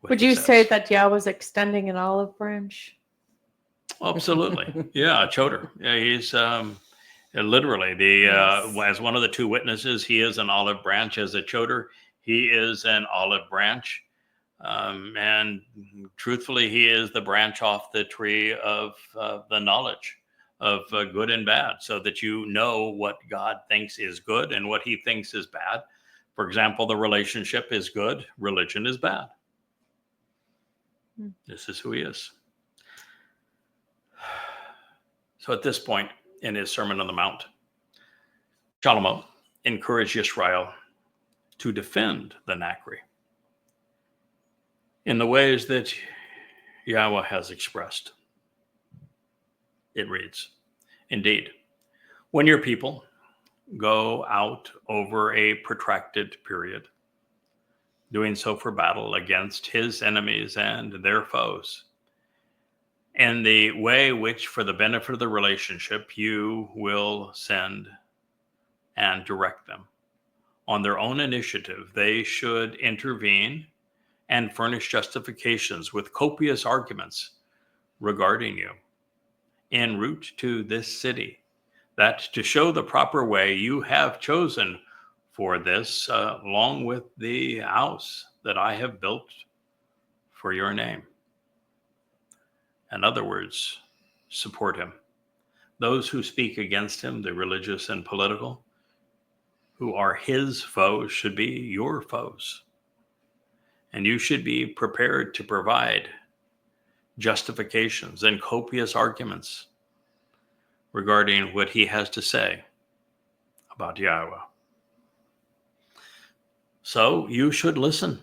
Would you say that Yah was extending an olive branch? Absolutely. Yeah, Choter. Yeah, he's literally as one of the two witnesses, he is an olive branch. As a Choter, he is an olive branch. And truthfully, he is the branch off the tree of the knowledge of good and bad, so that you know what God thinks is good and what he thinks is bad. For example, the relationship is good, religion is bad. This is who he is. So at this point in his Sermon on the Mount, Shalomo encouraged Israel to defend the Ha-Nakri in the ways that Yahweh has expressed. It reads, indeed, when your people go out over a protracted period, doing so for battle against his enemies and their foes, in the way which, for the benefit of the relationship, you will send and direct them, on their own initiative, they should intervene and furnish justifications with copious arguments regarding you en route to this city, that to show the proper way you have chosen for this, along with the house that I have built for your name. In other words, support him. Those who speak against him, the religious and political, who are his foes, should be your foes. And you should be prepared to provide justifications and copious arguments regarding what he has to say about Yahowah. So you should listen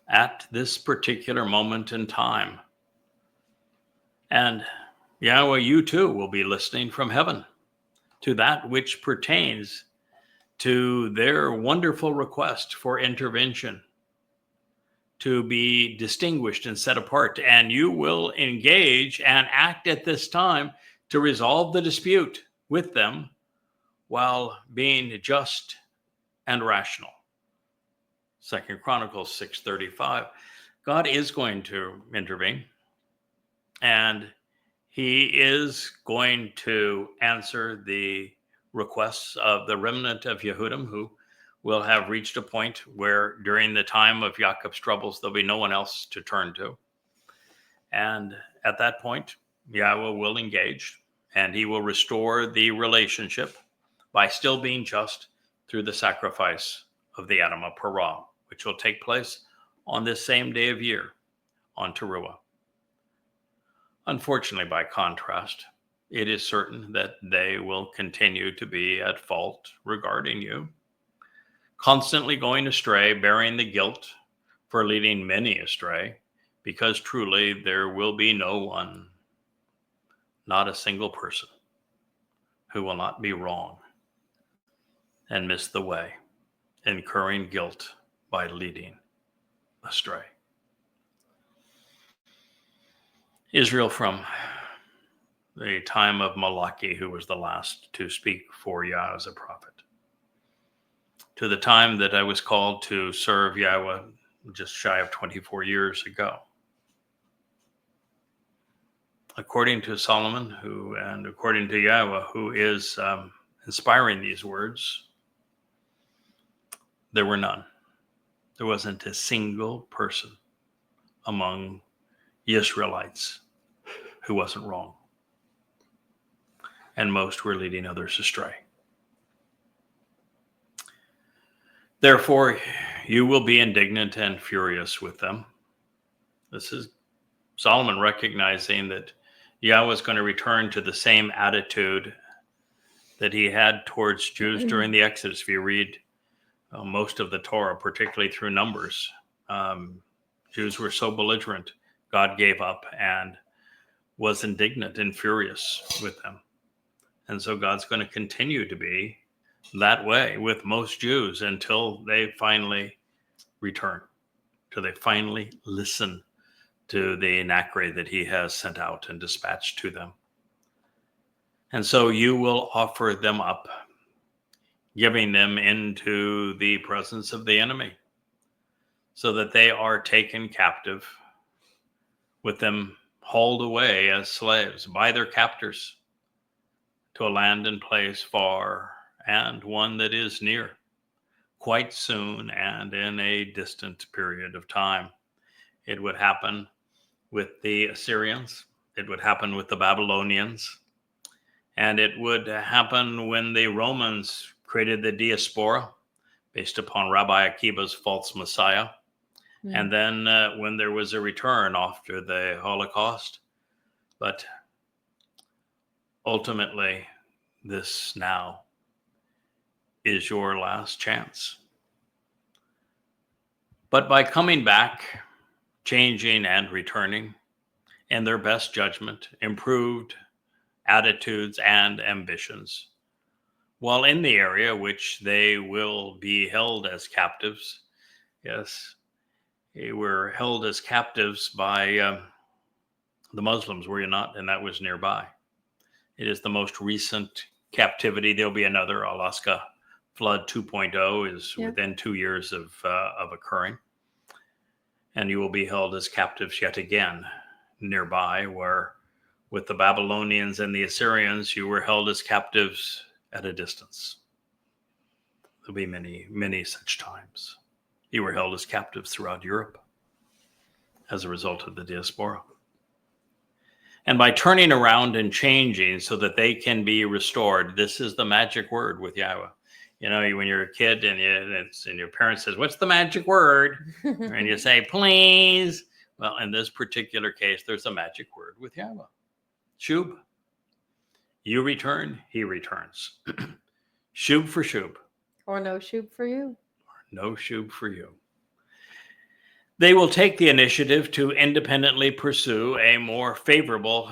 at this particular moment in time. And Yahowah, you too will be listening from heaven to that which pertains to their wonderful request for intervention, to be distinguished and set apart. And you will engage and act at this time to resolve the dispute with them while being just and rational. 2 Chronicles 6:35. God is going to intervene, and he is going to answer the requests of the remnant of Yehudim, who will have reached a point where during the time of Jacob's troubles, there'll be no one else to turn to. And at that point, Yahowah will engage, and he will restore the relationship by still being just through the sacrifice of the animal Parah, which will take place on this same day of year on Teruah. Unfortunately, by contrast, it is certain that they will continue to be at fault regarding you, constantly going astray, bearing the guilt for leading many astray, because truly there will be no one, not a single person, who will not be wrong and miss the way, incurring guilt by leading astray. Israel, from the time of Malachi, who was the last to speak for Yah as a prophet, to the time that I was called to serve Yahowah just shy of 24 years ago. According to Solomon, and according to Yahowah, who is inspiring these words, there were none. There wasn't a single person among the Israelites who wasn't wrong. And most were leading others astray. Therefore, you will be indignant and furious with them. This is Solomon recognizing that Yahowah is going to return to the same attitude that he had towards Jews during the Exodus. If you read most of the Torah, particularly through Numbers, Jews were so belligerent, God gave up and was indignant and furious with them. And so God's going to continue to be that way with most Jews until they finally return, till they finally listen to the Ha-Nakri that he has sent out and dispatched to them. And so you will offer them up, giving them into the presence of the enemy, so that they are taken captive, with them hauled away as slaves by their captors to a land and place far, and one that is near, quite soon and in a distant period of time. It would happen with the Assyrians, it would happen with the Babylonians, and it would happen when the Romans created the diaspora based upon Rabbi Akiva's false Messiah. And then when there was a return after the Holocaust. But ultimately, this now is your last chance. But by coming back, changing and returning, in their best judgment, improved attitudes and ambitions, while in the area which they will be held as captives, yes, they were held as captives by the Muslims, were you not? And that was nearby. It is the most recent captivity. There'll be another Alaska flood 2.0 is within 2 years of occurring. And you will be held as captives yet again nearby, where with the Babylonians and the Assyrians, you were held as captives at a distance. There'll be many, many such times. You were held as captives throughout Europe as a result of the diaspora. And by turning around and changing so that they can be restored, this is the magic word with Yahowah. You know, when you're a kid and your parents says, "What's the magic word?" and you say, "Please." Well, in this particular case, there's a magic word with Yahowah. Shub. You return, he returns. Shub for Shub. Or no Shub for you. No Shub for you. They will take the initiative to independently pursue a more favorable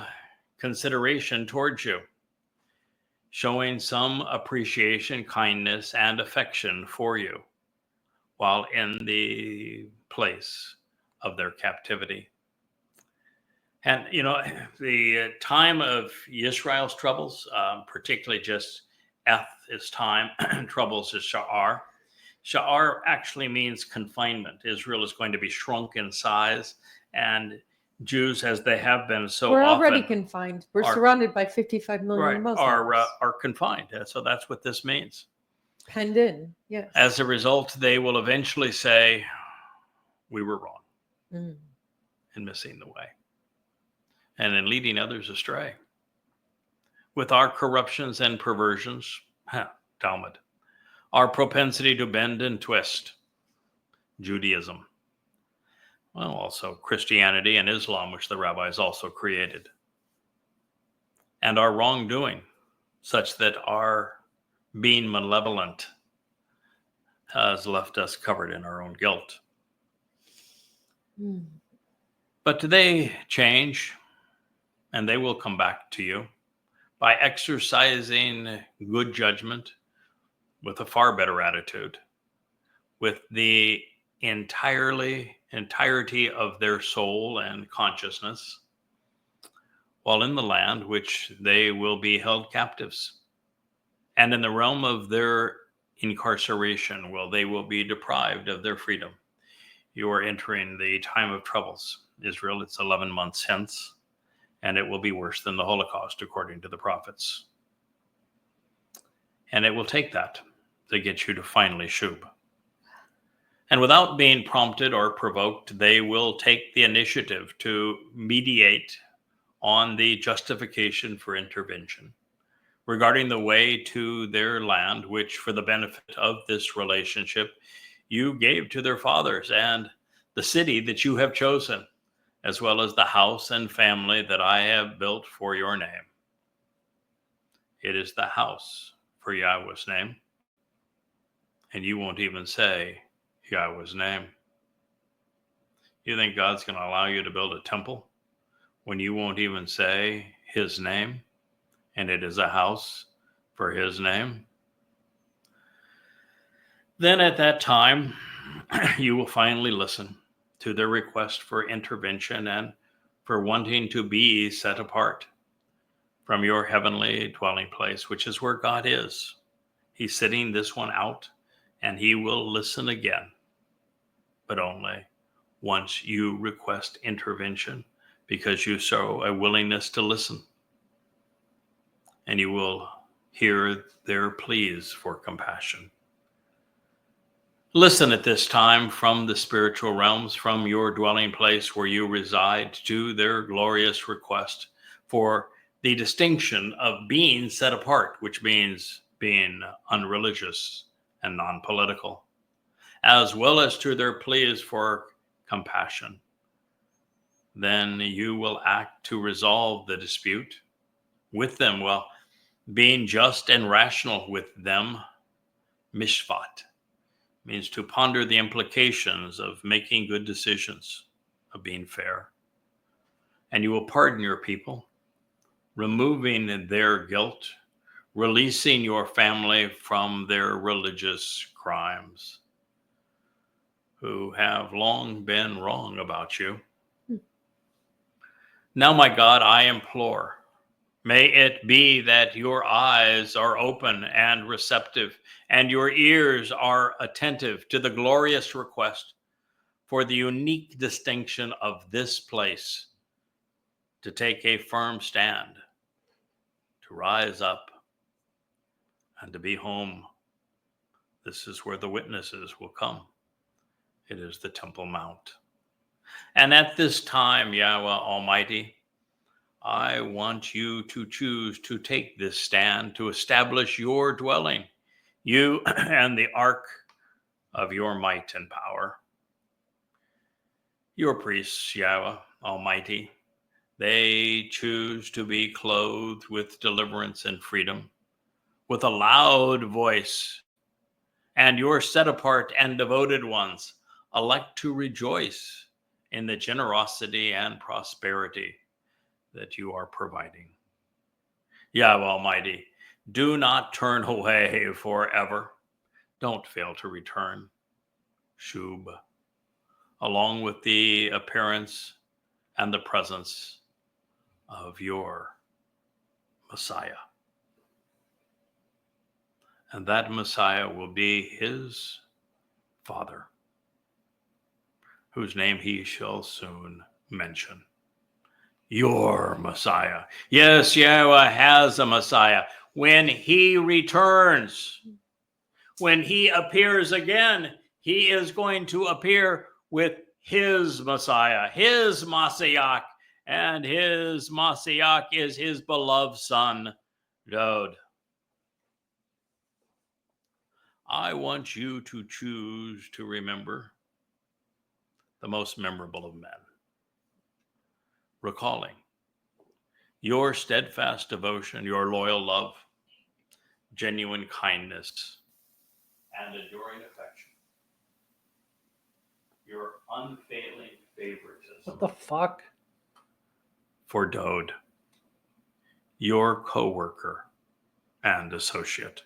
consideration towards you, showing some appreciation, kindness, and affection for you while in the place of their captivity. And, the time of Israel's troubles, particularly just its time, troubles is Sha'ar. Sha'ar actually means confinement. Israel is going to be shrunk in size, and Jews, as they have been so We're often, already confined. We're surrounded by 55 million Muslims. are confined. So that's what this means. Penned in, yes. As a result, they will eventually say, we were wrong in missing the way and in leading others astray. With our corruptions and perversions, Talmud, our propensity to bend and twist, Judaism, well, also Christianity and Islam, which the rabbis also created, and our wrongdoing, such that our being malevolent has left us covered in our own guilt. But they change, and they will come back to you by exercising good judgment with a far better attitude, with the entirety of their soul and consciousness, while in the land which they will be held captives. And in the realm of their incarceration, they will be deprived of their freedom. You are entering the time of troubles. Israel, it's 11 months hence, and it will be worse than the Holocaust, according to the prophets. And it will take that to get you to finally Shub. And without being prompted or provoked, they will take the initiative to mediate on the justification for intervention regarding the way to their land, which for the benefit of this relationship, you gave to their fathers, and the city that you have chosen, as well as the house and family that I have built for your name. It is the house for Yahweh's name, and you won't even say Yahweh's name. You think God's going to allow you to build a temple when you won't even say his name, and it is a house for his name? Then at that time, you will finally listen to their request for intervention and for wanting to be set apart from your heavenly dwelling place, which is where God is. He's sitting this one out, and he will listen again, but only once you request intervention, because you show a willingness to listen, and you will hear their pleas for compassion. Listen at this time from the spiritual realms, from your dwelling place where you reside, to their glorious request for the distinction of being set apart, which means being unreligious and non-political, as well as to their pleas for compassion. Then you will act to resolve the dispute with them, while being just and rational with them. Mishpat means to ponder the implications of making good decisions, of being fair. And you will pardon your people, removing their guilt, releasing your family from their religious crimes, who have long been wrong about you. Now, my God, I implore, may it be that your eyes are open and receptive, and your ears are attentive to the glorious request for the unique distinction of this place, to take a firm stand, to rise up, and to be home. This is where the witnesses will come. It is the Temple Mount. And at this time, Yahweh Almighty, I want you to choose to take this stand to establish your dwelling, you and the ark of your might and power. Your priests, Yahweh Almighty, they choose to be clothed with deliverance and freedom, with a loud voice, and your set apart and devoted ones elect to rejoice in the generosity and prosperity that you are providing. Yahweh Almighty, do not turn away forever. Don't fail to return. Shub, along with the appearance and the presence of your Messiah. And that Messiah will be his Father, whose name he shall soon mention. Your Messiah. Yes, Yahweh has a Messiah. When he returns, when he appears again, he is going to appear with his Messiah, his Mashiach, and his Mashiach is his beloved son, Dowd. I want you to choose to remember the most memorable of men, recalling your steadfast devotion, your loyal love, genuine kindness, and enduring affection, your unfailing favoritism. What the fuck? For Dowd, your co-worker and associate.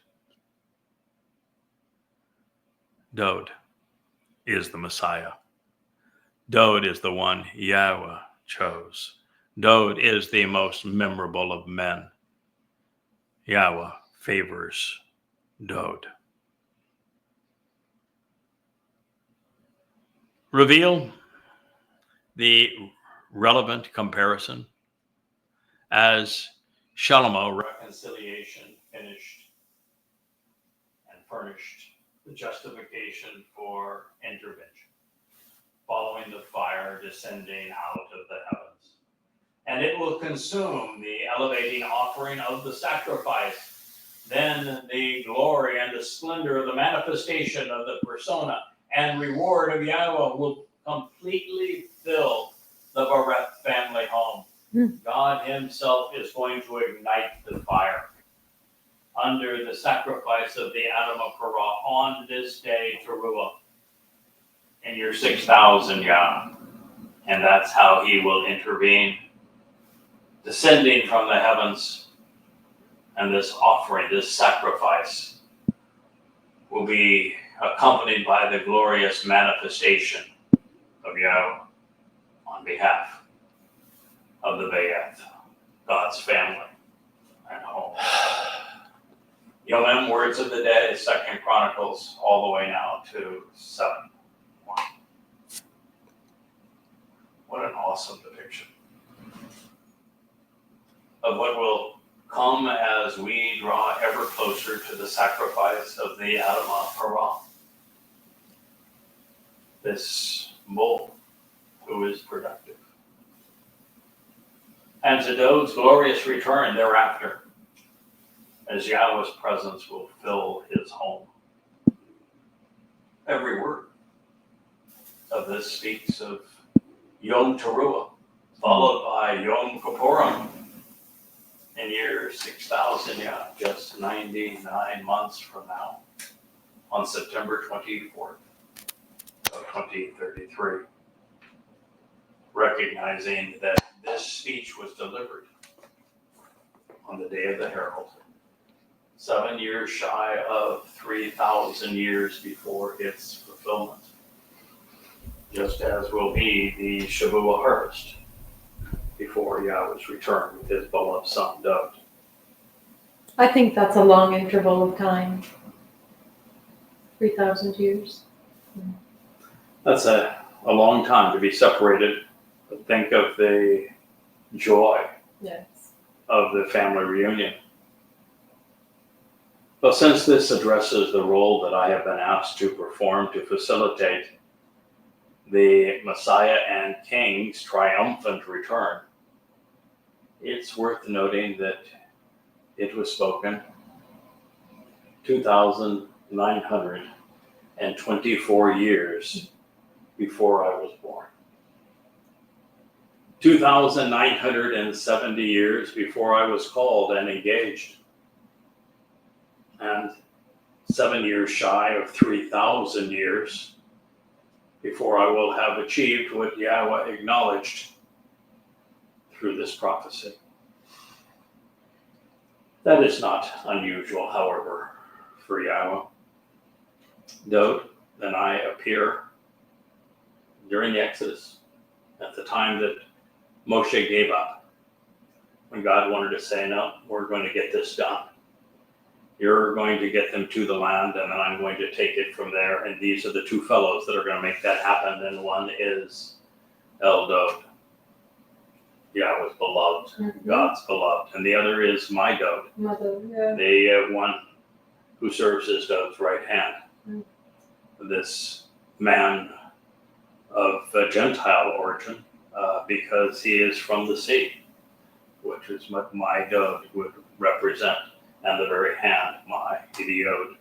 Dowd is the Messiah. Dowd is the one Yahweh chose. Dowd is the most memorable of men. Yahweh favors Dowd. Reveal the relevant comparison as Shalom reconciliation finished and furnished the justification for intervention, following the fire descending out of the heavens. And it will consume the elevating offering of the sacrifice. Then the glory and the splendor of the manifestation of the persona and reward of Yahweh will completely fill the Bareth family home. God himself is going to ignite the fire under the sacrifice of the Adam of Parah on this day, Teruah, in your 6,000 Yah. And that's how he will intervene, descending from the heavens. And this offering, this sacrifice, will be accompanied by the glorious manifestation of Yahweh on behalf of the Bayeth, God's family and home. Yomem, words of the day, 2nd Chronicles, all the way now to 7:1. What an awesome depiction of what will come as we draw ever closer to the sacrifice of the Adam of Parah. This bull who is productive. And to Dowd's glorious return thereafter, as Yahweh's presence will fill his home. Every word of this speaks of Yom Teruah, followed by Yom Kippurim in year 6,000, just 99 months from now, on September 24th of 2033. Recognizing that this speech was delivered on the day of the Herald, 7 years shy of 3,000 years before its fulfillment, just as will be the Shavua harvest before Yahweh's return with his beloved son, Dowd. I think that's a long interval of time. 3,000 years. That's a long time to be separated, but think of the joy Yes. of the family reunion. But since this addresses the role that I have been asked to perform to facilitate the Messiah and King's triumphant return, it's worth noting that it was spoken 2,924 years before I was born. 2,970 years before I was called and engaged. And 7 years shy of 3,000 years before I will have achieved what Yahweh acknowledged through this prophecy. That is not unusual, however, for Yahowah. Dowd and I appear during the Exodus, at the time that Moshe gave up, when God wanted to say, no, we're going to get this done. You're going to get them to the land, and then I'm going to take it from there. And these are the two fellows that are going to make that happen. And one is Dowd, Yahweh's beloved, God's beloved. And the other is my Dowd, the one who serves as Dowd's right hand. This man of Gentile origin, because he is from the sea, which is what my Dowd would represent, and the very hand, my idiot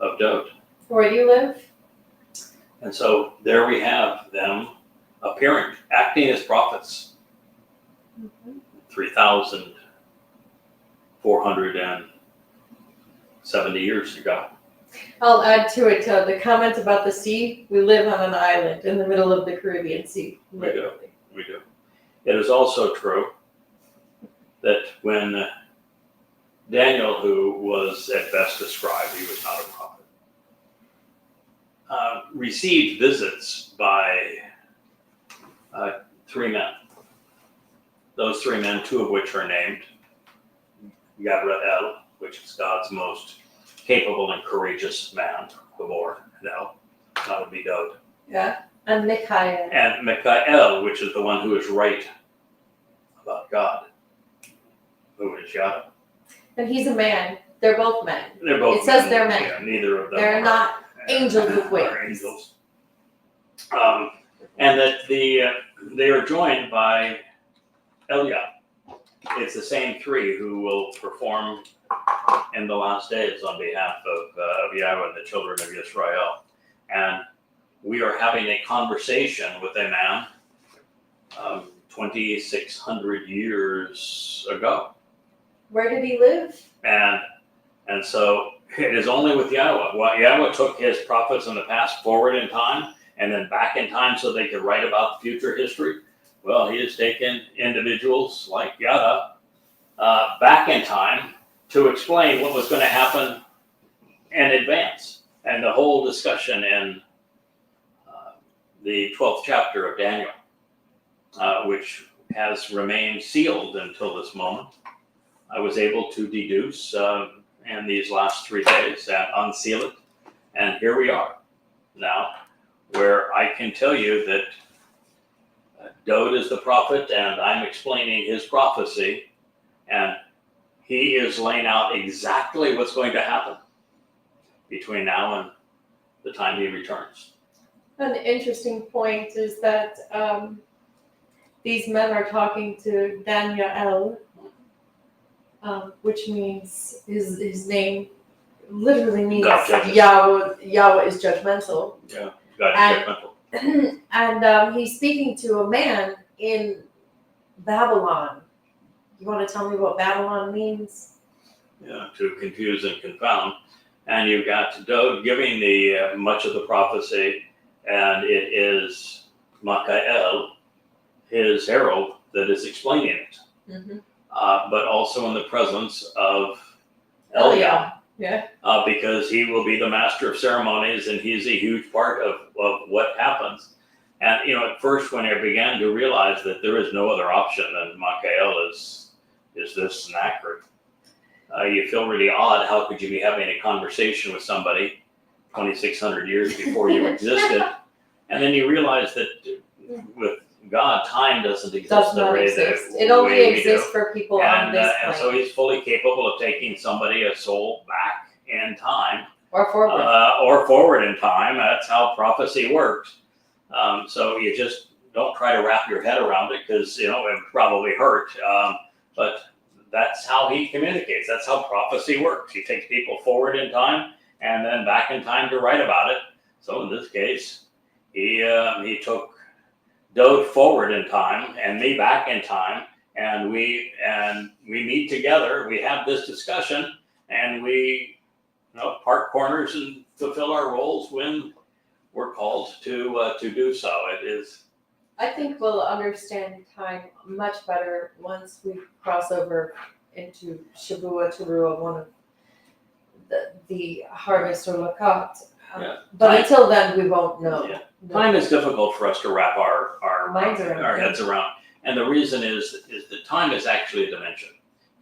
of Dowd. Where do you live? And so there we have them appearing, acting as prophets. 3,470 years ago. I'll add to it the comment about the sea. We live on an island in the middle of the Caribbean Sea. Literally. We do. It is also true that when Daniel, who was at best a scribe, he was not a prophet, received visits by three men. Those three men, two of which are named Yahowah, which is God's most capable and courageous man, Gabor, that would be Dowd. Yeah, and Micaiah. And Michael, which is the one who is right about God, who is Yahowah. And he's a man. They're both men. They're both It says men. they're men. Yeah, neither of them They're are, not angels with wings. are angels. And that they are joined by Eliah. It's the same three who will perform in the last days on behalf of Yahowah and the children of Israel. And we are having a conversation with a man 2,600 years ago. Where did he live? And so it is only with Yahowah. Well, Yahowah took his prophets in the past forward in time and then back in time so they could write about future history. Well, he has taken individuals like Yahowah back in time to explain what was going to happen in advance. And the whole discussion in the 12th chapter of Daniel, which has remained sealed until this moment, I was able to deduce in these last 3 days and unseal it. And here we are now, where I can tell you that Dowd is the prophet, and I'm explaining his prophecy, and he is laying out exactly what's going to happen between now and the time he returns. An interesting point is that these men are talking to Daniel, which means his name literally means Yahowah is judgmental. Yeah, God is judgmental. And he's speaking to a man in Babylon. You want to tell me what Babylon means? Yeah, to confuse and confound. And you've got Dowd giving the much of the prophecy, and it is Michael, his herald, that is explaining it. Mm-hmm. But also in the presence of Eliah. Yeah. Because he will be the master of ceremonies, and he's a huge part of what happens. And, at first when I began to realize that there is no other option than Michael is this Ha-Nakri, you feel really odd. How could you be having a conversation with somebody 2,600 years before you existed? And then you realize that with God, time doesn't exist. Does not exist. It only exists for people on this plane. And so he's fully capable of taking somebody, a soul, back in time. Or forward. Or forward in time. That's how prophecy works. So you just don't try to wrap your head around it, because, it would probably hurt. But that's how he communicates. That's how prophecy works. He takes people forward in time and then back in time to write about it. So in this case, he took Dowd forward in time and me back in time, and we meet together. We have this discussion, and we part corners and fulfill our roles when we're called to do so. It is. I think we'll understand time much better once we cross over into Shabua, Teruah, one of the harvest or Lakat. Yeah. But Time- until then, we won't know. Yeah. Time is difficult for us to wrap our Minds around, our yeah. heads around. And the reason is that time is actually a dimension.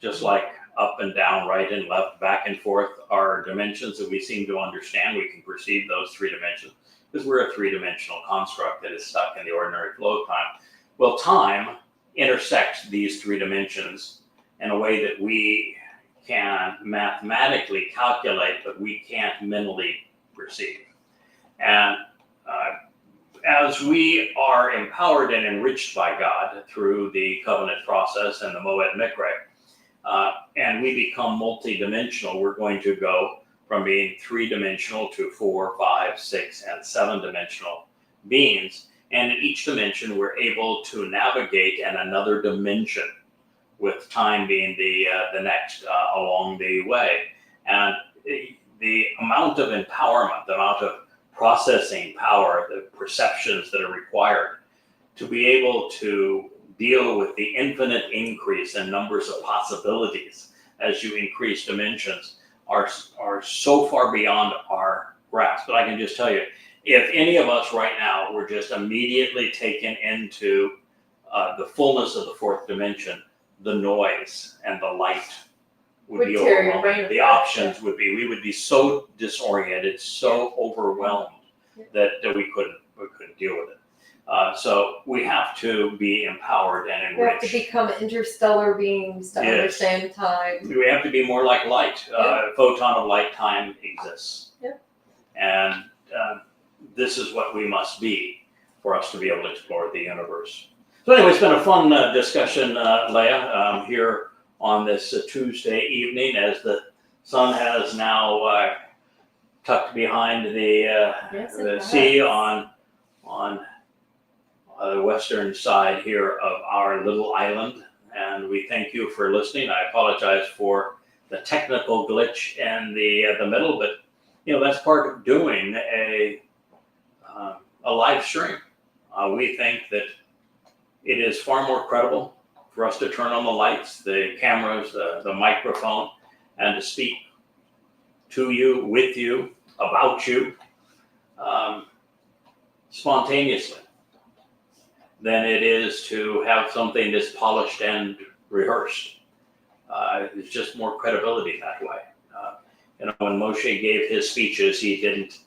Just like up and down, right and left, back and forth are dimensions that we seem to understand. We can perceive those three dimensions because we're a three-dimensional construct that is stuck in the ordinary flow of time. Well, time intersects these three dimensions in a way that we can mathematically calculate, but we can't mentally perceive. And as we are empowered and enriched by God through the covenant process and the Moed Mikre, and we become multidimensional, we're going to go from being three-dimensional to 4, 5, 6, and 7-dimensional beings. And in each dimension, we're able to navigate in another dimension, with time being the next along the way. And the amount of empowerment, the amount of processing power, the perceptions that are required to be able to deal with the infinite increase in numbers of possibilities as you increase dimensions are so far beyond our grasp. But I can just tell you, if any of us right now were just immediately taken into the fullness of the fourth dimension, the noise and the light would be tear your overwhelming. brain The apart, options would be, we would be so disoriented, so overwhelmed that we couldn't deal with it. So we have to be empowered and We have to enriched. become interstellar beings to Yes. understand time. We have to be more like light. A photon of light time exists. Yeah. And this is what we must be for us to be able to explore the universe. So anyway, it's been a fun discussion, Leah, here on this Tuesday evening as the sun has now tucked behind the sea on the western side here of our little island. And we thank you for listening. I apologize for the technical glitch in the middle, but that's part of doing a live stream. We think that it is far more credible for us to turn on the lights, the cameras, the microphone, and to speak to you, with you, about you, spontaneously, than it is to have something that's polished and rehearsed. It's just more credibility that way. When Moshe gave his speeches, he didn't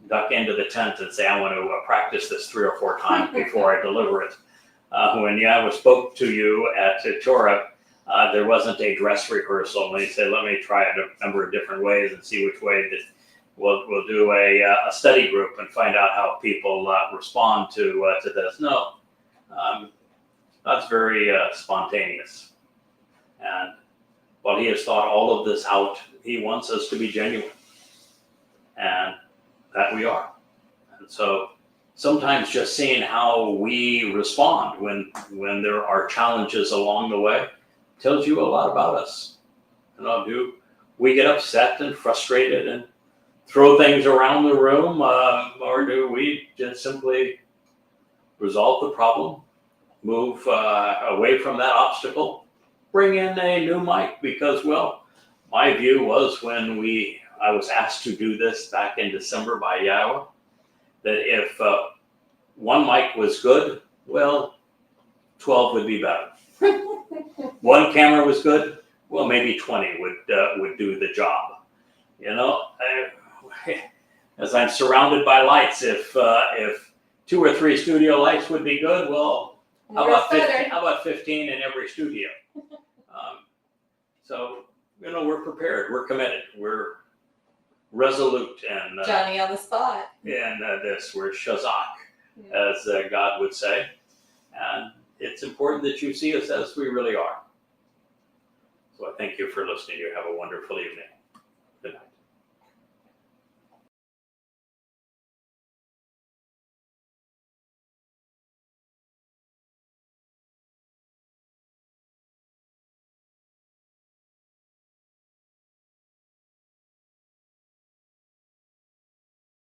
duck into the tent and say, I want to practice this 3 or 4 times before I deliver it. When Yahowah spoke to you at Torah, there wasn't a dress rehearsal. And he said, let me try it a number of different ways and see which way that we'll do a study group and find out how people respond to this. No, that's very spontaneous. And while he has thought all of this out, he wants us to be genuine. And that we are. And so sometimes just seeing how we respond when there are challenges along the way tells you a lot about us. Do we get upset and frustrated and throw things around the room, or do we just simply resolve the problem, move away from that obstacle, bring in a new mic? Because, my view was when I was asked to do this back in December by Yahowah, that if one mic was good, 12 would be better. One camera was good, maybe 20 would do the job. As I'm surrounded by lights, if 2 or 3 studio lights would be good, how about 15 in every studio? So we're prepared, we're committed, we're resolute, and Johnny on the spot. And we're shazak, as God would say. And it's important that you see us as we really are. So I thank you for listening. You have a wonderful evening.